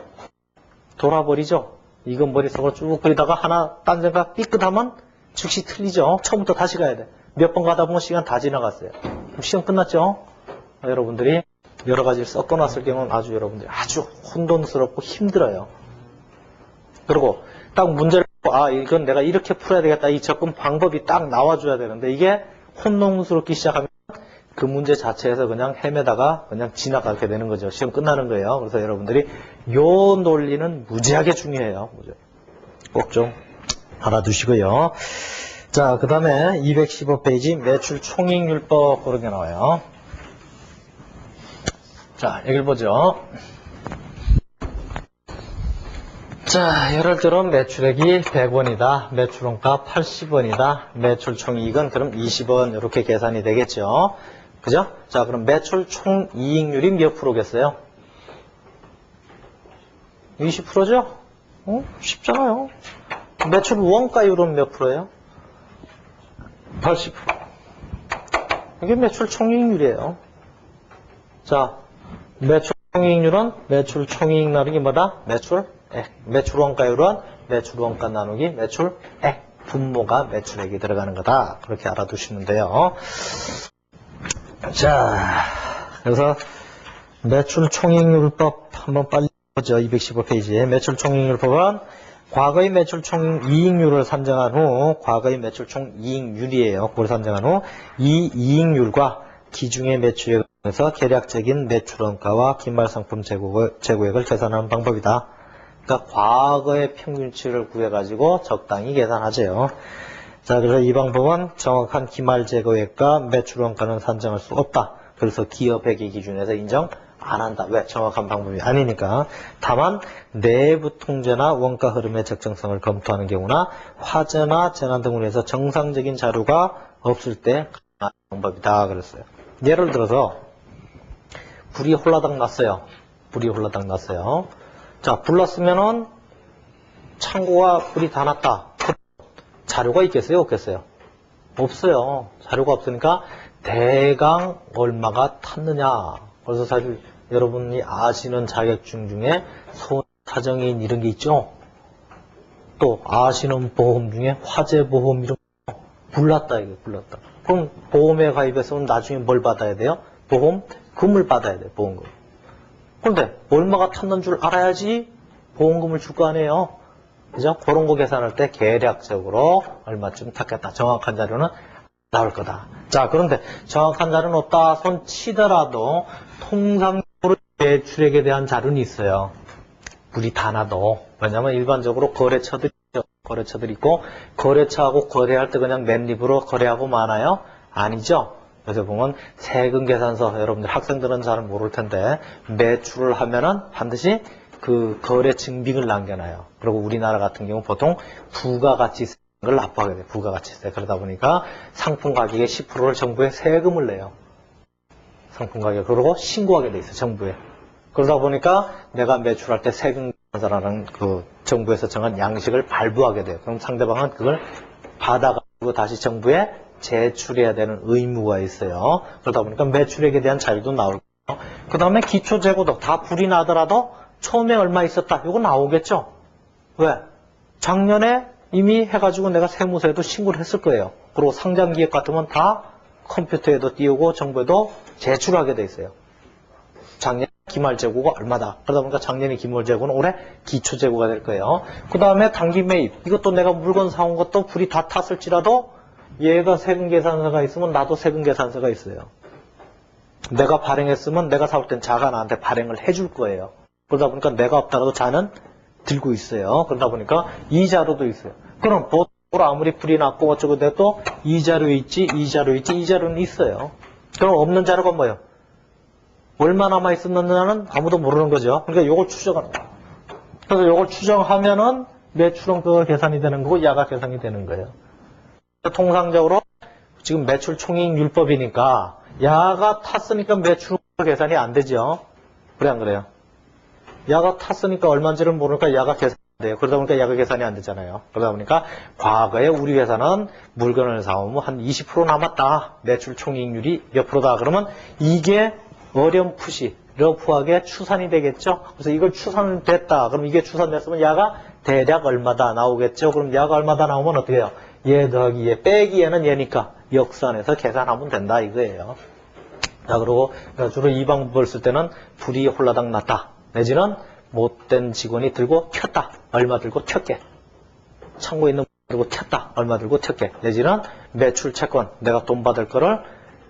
돌아버리죠. 이건 머릿속으로 쭉 그리다가 하나 딴 생각 삐끗하면 즉시 틀리죠. 처음부터 다시 가야 돼. 몇 번 가다 보면 시간 다 지나갔어요. 그럼 시험 끝났죠. 여러분들이 여러 가지를 섞어놨을 경우는 여러분들이 아주 혼돈스럽고 힘들어요. 그리고 딱 문제를 이건 내가 이렇게 풀어야 되겠다. 이 접근 방법이 딱 나와줘야 되는데 이게 혼동스럽기 시작하면 그 문제 자체에서 그냥 헤매다가 그냥 지나가게 되는 거죠. 시험 끝나는 거예요. 그래서 여러분들이 요 논리는 무지하게 중요해요. 꼭 좀 알아두시고요. 자, 그 다음에 215페이지 매출 총이익률법 그런 게 나와요. 자, 여기를 보죠. 자, 예를 들어 매출액이 100원이다. 매출원가 80원이다. 매출 총이익은 그럼 20원 이렇게 계산이 되겠죠. 그죠? 자, 그럼 매출 총이익률이 몇 프로겠어요? 20%죠? 쉽잖아요. 매출 원가율은 몇 프로예요? 80%. 이게 매출 총이익률이에요. 자, 매출 총이익률은 매출 총이익 나누기 뭐다? 매출액. 매출 원가율은 매출 원가 나누기 매출액. 분모가 매출액이 들어가는 거다. 그렇게 알아두시면 돼요. 자, 그래서 매출 총이익률법 한번 빨리 보죠. 215페이지에 매출 총이익률법은 과거의 매출 총이익률을 산정한 후, 과거의 매출 총이익률이에요. 그걸 산정한 후 이 이익률과 기중의 매출액을 통해서 계략적인 매출원가와 기말상품 재고액을 계산하는 방법이다. 그러니까 과거의 평균치를 구해가지고 적당히 계산하죠. 자, 그래서 이 방법은 정확한 기말재고액과 매출원가는 산정할 수 없다. 그래서 기업회계 기준에서 인정 안 한다. 왜? 정확한 방법이 아니니까. 다만 내부 통제나 원가 흐름의 적정성을 검토하는 경우나 화재나 재난 등으로 해서 정상적인 자료가 없을 때 가능한 방법이다. 그랬어요. 예를 들어서 불이 홀라당 났어요. 불이 홀라당 났어요. 자, 불 났으면은 창고가 불이 다 났다. 자료가 있겠어요? 없겠어요? 없어요. 자료가 없으니까 대강 얼마가 탔느냐. 그래서 사실 여러분이 아시는 자격증 중에 손사정인 이런 게 있죠. 또 아시는 보험 중에 화재보험 이런 거. 불났다 이게 불났다. 그럼 보험에 가입해서는 나중에 뭘 받아야 돼요? 보험금을 받아야 돼요. 보험금. 그런데 얼마가 탔는 줄 알아야지 보험금을 줄 거 아니에요. 그죠? 그런 거 계산할 때 계략적으로 얼마쯤 탔겠다. 정확한 자료는 나올 거다. 자, 그런데 정확한 자료는 없다 손 치더라도 통상적으로 매출액에 대한 자료는 있어요. 불이 다 나도. 왜냐면 일반적으로 거래처들이 있고 거래처하고 거래할 때 그냥 맨입으로 거래하고 마나요? 아니죠. 그래서 보면 세금 계산서 여러분들 학생들은 잘 모를 텐데 매출을 하면은 반드시 그 거래 증빙을 남겨놔요. 그리고 우리나라 같은 경우 보통 부가가치세 를 납부하게 돼요. 부가가치세. 그러다 보니까 상품 가격의 10%를 정부에 세금을 내요. 상품 가격. 그리고 신고하게 돼 있어요. 정부에. 그러다 보니까 내가 매출할 때 세금 계산서라는 그 정부에서 정한 양식을 발부하게 돼요. 그럼 상대방은 그걸 받아가지고 다시 정부에 제출해야 되는 의무가 있어요. 그러다 보니까 매출액에 대한 자료도 나올 거예요. 그 다음에 기초재고도 다 불이 나더라도 처음에 얼마 있었다. 이거 나오겠죠? 왜? 작년에 이미 해가지고 내가 세무서에도 신고를 했을 거예요. 그리고 상장기획 같으면 다 컴퓨터에도 띄우고 정부에도 제출하게 돼 있어요. 작년 기말재고가 얼마다. 그러다 보니까 작년의 기말재고는 올해 기초재고가 될 거예요. 그 다음에 단기 매입. 이것도 내가 물건 사온 것도 불이 다 탔을지라도 얘가 세금계산서가 있으면 나도 세금계산서가 있어요. 내가 발행했으면 내가 사올 땐 자가 나한테 발행을 해줄 거예요. 그러다 보니까 내가 없더라도 자는 들고 있어요. 그러다 보니까 이 자료도 있어요. 그럼 보통 아무리 불이 났고 어쩌고 돼도 이 자료 있지, 이 자료 있지, 이 자료는 있어요. 그럼 없는 자료가 뭐예요? 얼마 남아 있었느냐는 아무도 모르는 거죠. 그러니까 요걸 추정하는 거예요. 그래서 요걸 추정하면은 매출원가가 계산이 되는 거고 야가 계산이 되는 거예요. 통상적으로 지금 매출 총이익률법이니까 야가 탔으니까 매출원가 계산이 안 되죠. 그래 안 그래요? 야가 탔으니까 얼마인지를 모르니까 야가 계산이 안 돼요. 그러다 보니까 야가 계산이 안 되잖아요. 그러다 보니까 과거에 우리 회사는 물건을 사오면 한 20% 남았다. 매출 총이익률이 몇 프로다. 그러면 이게 어렴풋이 러프하게 추산이 되겠죠. 그래서 이걸 추산됐다. 그럼 이게 추산됐으면 야가 대략 얼마다 나오겠죠. 그럼 야가 얼마다 나오면 어떻게 해요? 얘 더하기 얘 빼기 얘는 얘니까 역산해서 계산하면 된다 이거예요. 자, 그리고 주로 이 방법을 쓸 때는 불이 홀라당 났다. 내지는 못된 직원이 들고 튀었다. 얼마 들고 튀었게. 창고에 있는 들고 튀었다. 얼마 들고 튀었게. 내지는 매출 채권. 내가 돈 받을 거를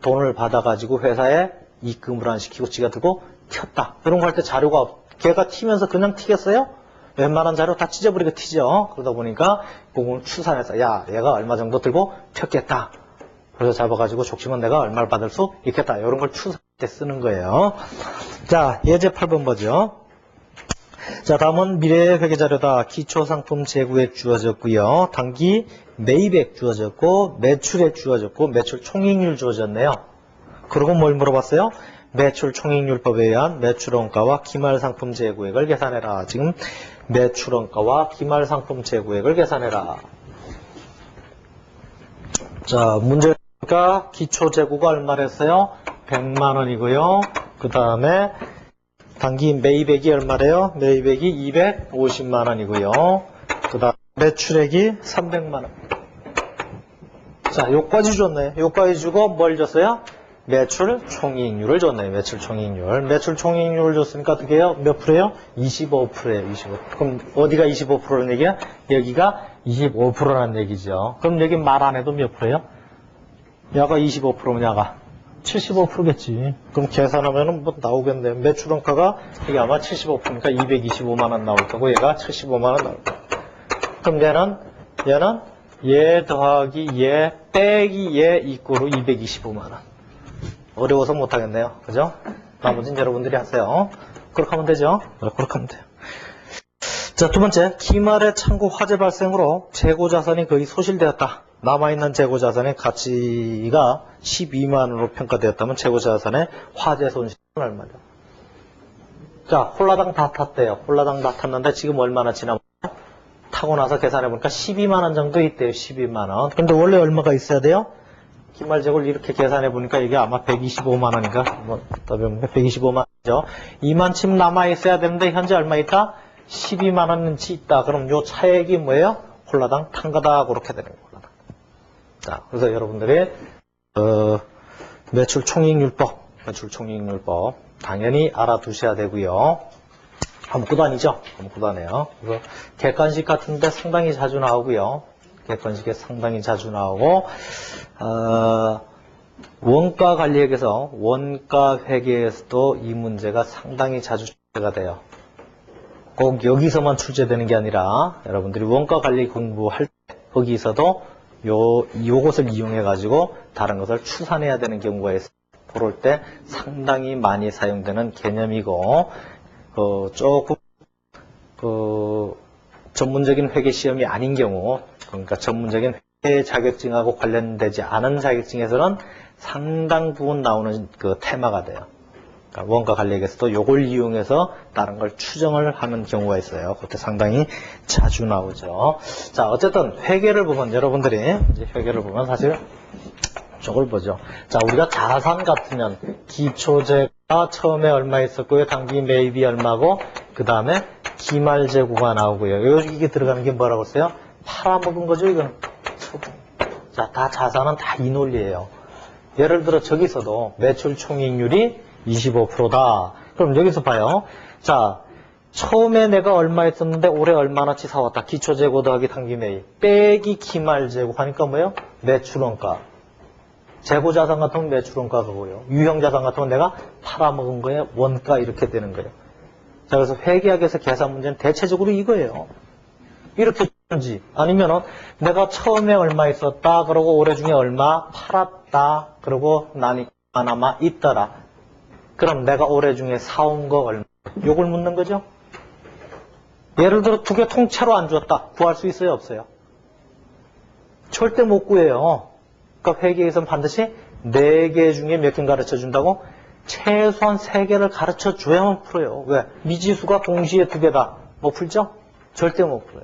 돈을 받아가지고 회사에 입금을 안 시키고 지가 들고 튀었다. 이런 거 할 때 자료가 걔가 튀면서 그냥 튀겠어요? 웬만한 자료 다 찢어버리고 튀죠. 그러다 보니까 그걸 추산해서 야 얘가 얼마 정도 들고 튀었겠다. 그래서 잡아가지고 족치면 내가 얼마를 받을 수 있겠다. 이런 걸 추산할 때 쓰는 거예요. 자, 예제 8번 보죠. 자, 다음은 미래의 회계자료다. 기초상품 재고액 주어졌고요. 단기 매입액 주어졌고 매출액 주어졌고 매출 총이익률 주어졌네요. 그리고 뭘 물어봤어요? 매출 총이익률법에 의한 매출원가와 기말상품 재고액을 계산해라. 지금 매출원가와 기말상품 재고액을 계산해라. 자, 문제가 기초재고가 얼마랬어요? 100만 원이고요. 그 다음에 단기 매입액이 얼마래요? 매입액이 250만 원이고요. 그 다음 매출액이 300만 원. 자, 요까지 줬네. 요까지 주고 뭘 줬어요? 매출 총이익률을 줬네요. 매출 총이익률. 매출 총이익률을 줬으니까 어떻게 해요? 몇 프로예요? 25%예요. 25%. 그럼 어디가 25%라는 얘기야? 여기가 25%라는 얘기죠. 그럼 여기 말 안 해도 몇 프로예요? 야가 25%면 야가 75%겠지. 그럼 계산하면은 뭐 나오겠네. 매출원가가 이게 아마 75%니까 225만 원 나올 거고 얘가 75만 원 나올 거고. 그럼 얘는 얘 더하기 얘 빼기 얘 이꼬로 225만 원. 어려워서 못하겠네요. 그죠? 나머지는 여러분들이 하세요. 그렇게 하면 되죠? 그렇게 하면 돼요. 자, 두 번째. 기말의 창고 화재 발생으로 재고자산이 거의 소실되었다. 남아있는 재고자산의 가치가 12만 원으로 평가되었다면 재고자산의 화재 손실은 얼마냐? 자, 홀라당 다 탔대요. 홀라당 다 탔는데 지금 얼마나 지나면 타고 나서 계산해보니까 12만 원 정도 있대요. 12만 원. 근데 원래 얼마가 있어야 돼요? 기말재고를 이렇게 계산해보니까 이게 아마 125만 원인가? 뭐, 답이 125만 원이죠. 2만 침 남아있어야 되는데 현재 얼마 있다? 12만 원치 있다. 그럼 요 차액이 뭐예요? 홀라당 탄 거다. 그렇게 되는 거예요. 홀라당. 자, 그래서 여러분들이 매출 총이익률법 당연히 알아두셔야 되고요. 아무것도 아니죠. 아무것도 아니에요. 그래서 객관식 같은데 상당히 자주 나오고요. 객관식에 상당히 자주 나오고 원가 관리액에서 원가 회계에서도 이 문제가 상당히 자주 출제가 돼요. 꼭 여기서만 출제되는 게 아니라 여러분들이 원가 관리 공부할 때 거기서도 요것을 이용해 가지고 다른 것을 추산해야 되는 경우가 있어요. 그럴 때 상당히 많이 사용되는 개념이고 조금 전문적인 회계 시험이 아닌 경우, 그러니까 전문적인 회계 자격증하고 관련되지 않은 자격증에서는 상당 부분 나오는 그 테마가 돼요. 그러니까 원가 관리액에서도 요걸 이용해서 다른 걸 추정을 하는 경우가 있어요. 그때 상당히 자주 나오죠. 자, 어쨌든 회계를 보면 여러분들이 이제 회계를 보면 사실 저걸 보죠. 자, 우리가 자산 같으면 기초재가 처음에 얼마 있었고요. 단기 매입이 얼마고 그 다음에 기말재고가 나오고요. 이게 들어가는 게 뭐라고 했어요? 팔아먹은 거죠, 이건. 자, 다 자산은 다 이 논리예요. 예를 들어 저기서도 매출 총이익률이 25%다. 그럼 여기서 봐요. 자, 처음에 내가 얼마 했었는데 올해 얼마나치 사왔다. 기초재고 더하기 단기 매입 빼기 기말재고 하니까 뭐예요? 매출원가. 재고자산 같으면 매출원가 그거예요. 유형자산 같으면 내가 팔아먹은 거에 원가 이렇게 되는 거예요. 자, 그래서 회계학에서 계산 문제는 대체적으로 이거예요. 이렇게 지 아니면은 내가 처음에 얼마 있었다. 그러고 올해 중에 얼마 팔았다. 그러고 나니까 남아 있더라. 그럼 내가 올해 중에 사온 거 얼마? 요걸 묻는 거죠. 예를 들어 2개 통째로 안 줬다. 구할 수 있어요, 없어요? 절대 못 구해요. 그러니까 회계에서는 반드시 4개 중에 몇 개 가르쳐 준다고? 최소한 3개를 가르쳐 줘야만 풀어요. 왜? 미지수가 동시에 2개다. 뭐 풀죠? 절대 못 풀어요.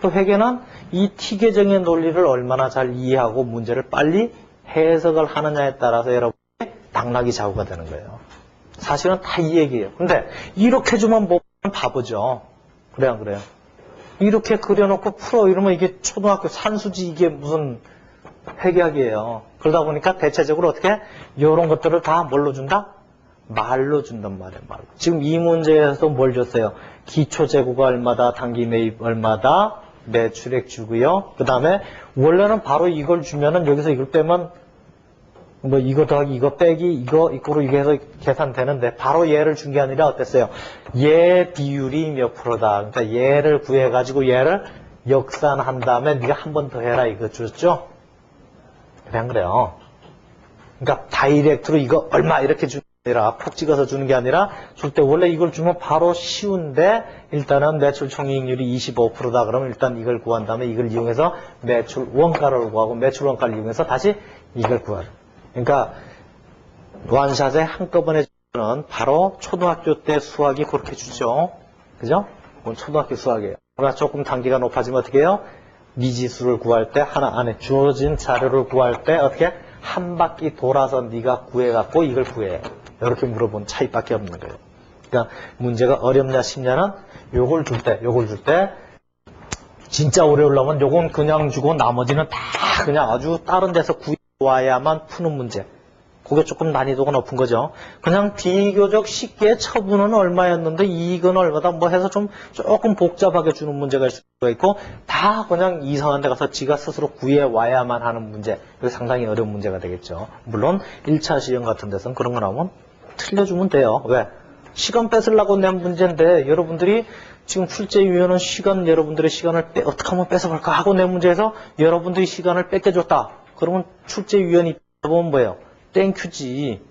또 회계는 이 T계정의 논리를 얼마나 잘 이해하고 문제를 빨리 해석을 하느냐에 따라서 여러분의 당락이 좌우가 되는 거예요. 사실은 다 이 얘기예요. 근데 이렇게 주면 뭐 바보죠. 그래 안 그래요? 이렇게 그려놓고 풀어 이러면 이게 초등학교 산수지 이게 무슨 회계학이에요. 그러다 보니까 대체적으로 어떻게 이런 것들을 다 뭘로 준다? 말로 준단 말이에요. 말로. 지금 이 문제에서 뭘 줬어요? 기초 재고가 얼마다, 단기 매입 얼마다, 매출액 주고요. 그 다음에 원래는 바로 이걸 주면은 여기서 이걸 빼면 뭐 이거 더하기 이거 빼기 이거 이거로 이게 해서 계산되는데 바로 얘를 준 게 아니라 어땠어요? 얘 비율이 몇 프로다. 그러니까 얘를 구해가지고 얘를 역산한 다음에 네가 한 번 더 해라 이거 줬죠? 그냥 그래요. 그러니까 다이렉트로 이거 얼마 이렇게 주는 게 아니라 푹 찍어서 주는 게 아니라 줄 때 원래 이걸 주면 바로 쉬운데 일단은 매출 총이익률이 25%다 그러면 일단 이걸 구한 다음에 이걸 이용해서 매출 원가를 구하고 매출 원가를 이용해서 다시 이걸 구하라. 그러니까 원샷에 한꺼번에 주는 바로 초등학교 때 수학이 그렇게 주죠. 그죠? 그건 초등학교 수학이에요. 그러나 조금 단계가 높아지면 어떻게 해요? 미지수를 구할 때 하나 안에 주어진 자료를 구할 때 어떻게 한 바퀴 돌아서 네가 구해갖고 이걸 구해. 이렇게 물어본 차이밖에 없는 거예요. 그러니까 문제가 어렵냐 쉽냐는 요걸 줄 때 진짜 어려우려면 요건 그냥 주고 나머지는 다 그냥 아주 다른 데서 구해와야만 푸는 문제. 그게 조금 난이도가 높은 거죠. 그냥 비교적 쉽게 처분은 얼마였는데 이익은 얼마다 뭐 해서 좀 조금 복잡하게 주는 문제가 있을 수가 있고 다 그냥 이상한 데 가서 지가 스스로 구해와야만 하는 문제. 이게 상당히 어려운 문제가 되겠죠. 물론 1차 시험 같은 데서는 그런 거 나오면 틀려주면 돼요. 왜? 시간 뺏으려고 낸 문제인데 여러분들이 지금 출제위원은 여러분들의 시간을 어떻게 하면 뺏어볼까 하고 낸 문제에서 여러분들이 시간을 뺏겨줬다. 그러면 출제위원이 보면 뭐예요? 땡큐지.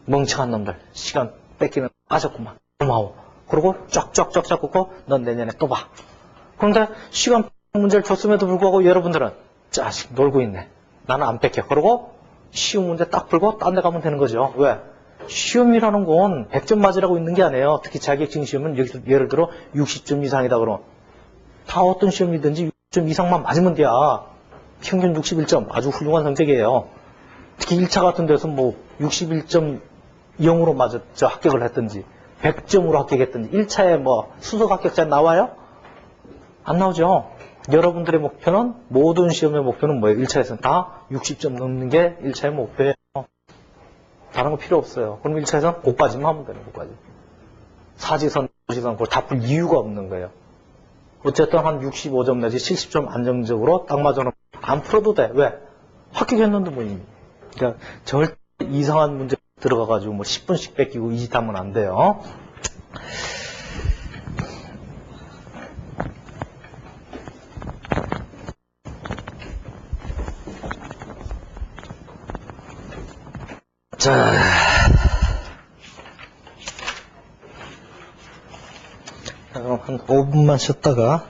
멍청한 놈들. 시간 뺏기는 아셨구만. 고마워. 그리고 쫙쫙쫙 긋고 넌 내년에 또 봐. 그런데 시간 문제를 줬음에도 불구하고 여러분들은 짜식 놀고 있네. 나는 안 뺏겨. 그러고 쉬운 문제 딱 풀고 딴 데 가면 되는 거죠. 왜? 시험이라는 건 100점 맞으라고 있는 게 아니에요. 특히 자격증 시험은 여기서 예를 들어 60점 이상이다 그러면 다 어떤 시험이든지 60점 이상만 맞으면 돼야. 평균 61점 아주 훌륭한 성적이에요. 특히 1차 같은 데서 뭐 61.0으로 합격을 했든지 100점으로 합격했든지 1차에 뭐 수석 합격자 나와요? 안 나오죠. 여러분들의 목표는 모든 시험의 목표는 뭐예요? 1차에서는 다 60점 넘는 게 1차의 목표예요. 다른 거 필요 없어요. 그럼 1차에서는 고까지만 하면 되는 거까지. 사지선, 도지선 그걸 다 풀 이유가 없는 거예요. 어쨌든 한 65점 내지 70점 안정적으로 딱 맞아놓으면 안 풀어도 돼. 왜? 합격했는데 뭐 이미. 그러니까 절대 이상한 문제 들어가가지고 뭐 10분씩 뺏기고 이 짓 하면 안 돼요. 자, 그럼 한 5분만 쉬었다가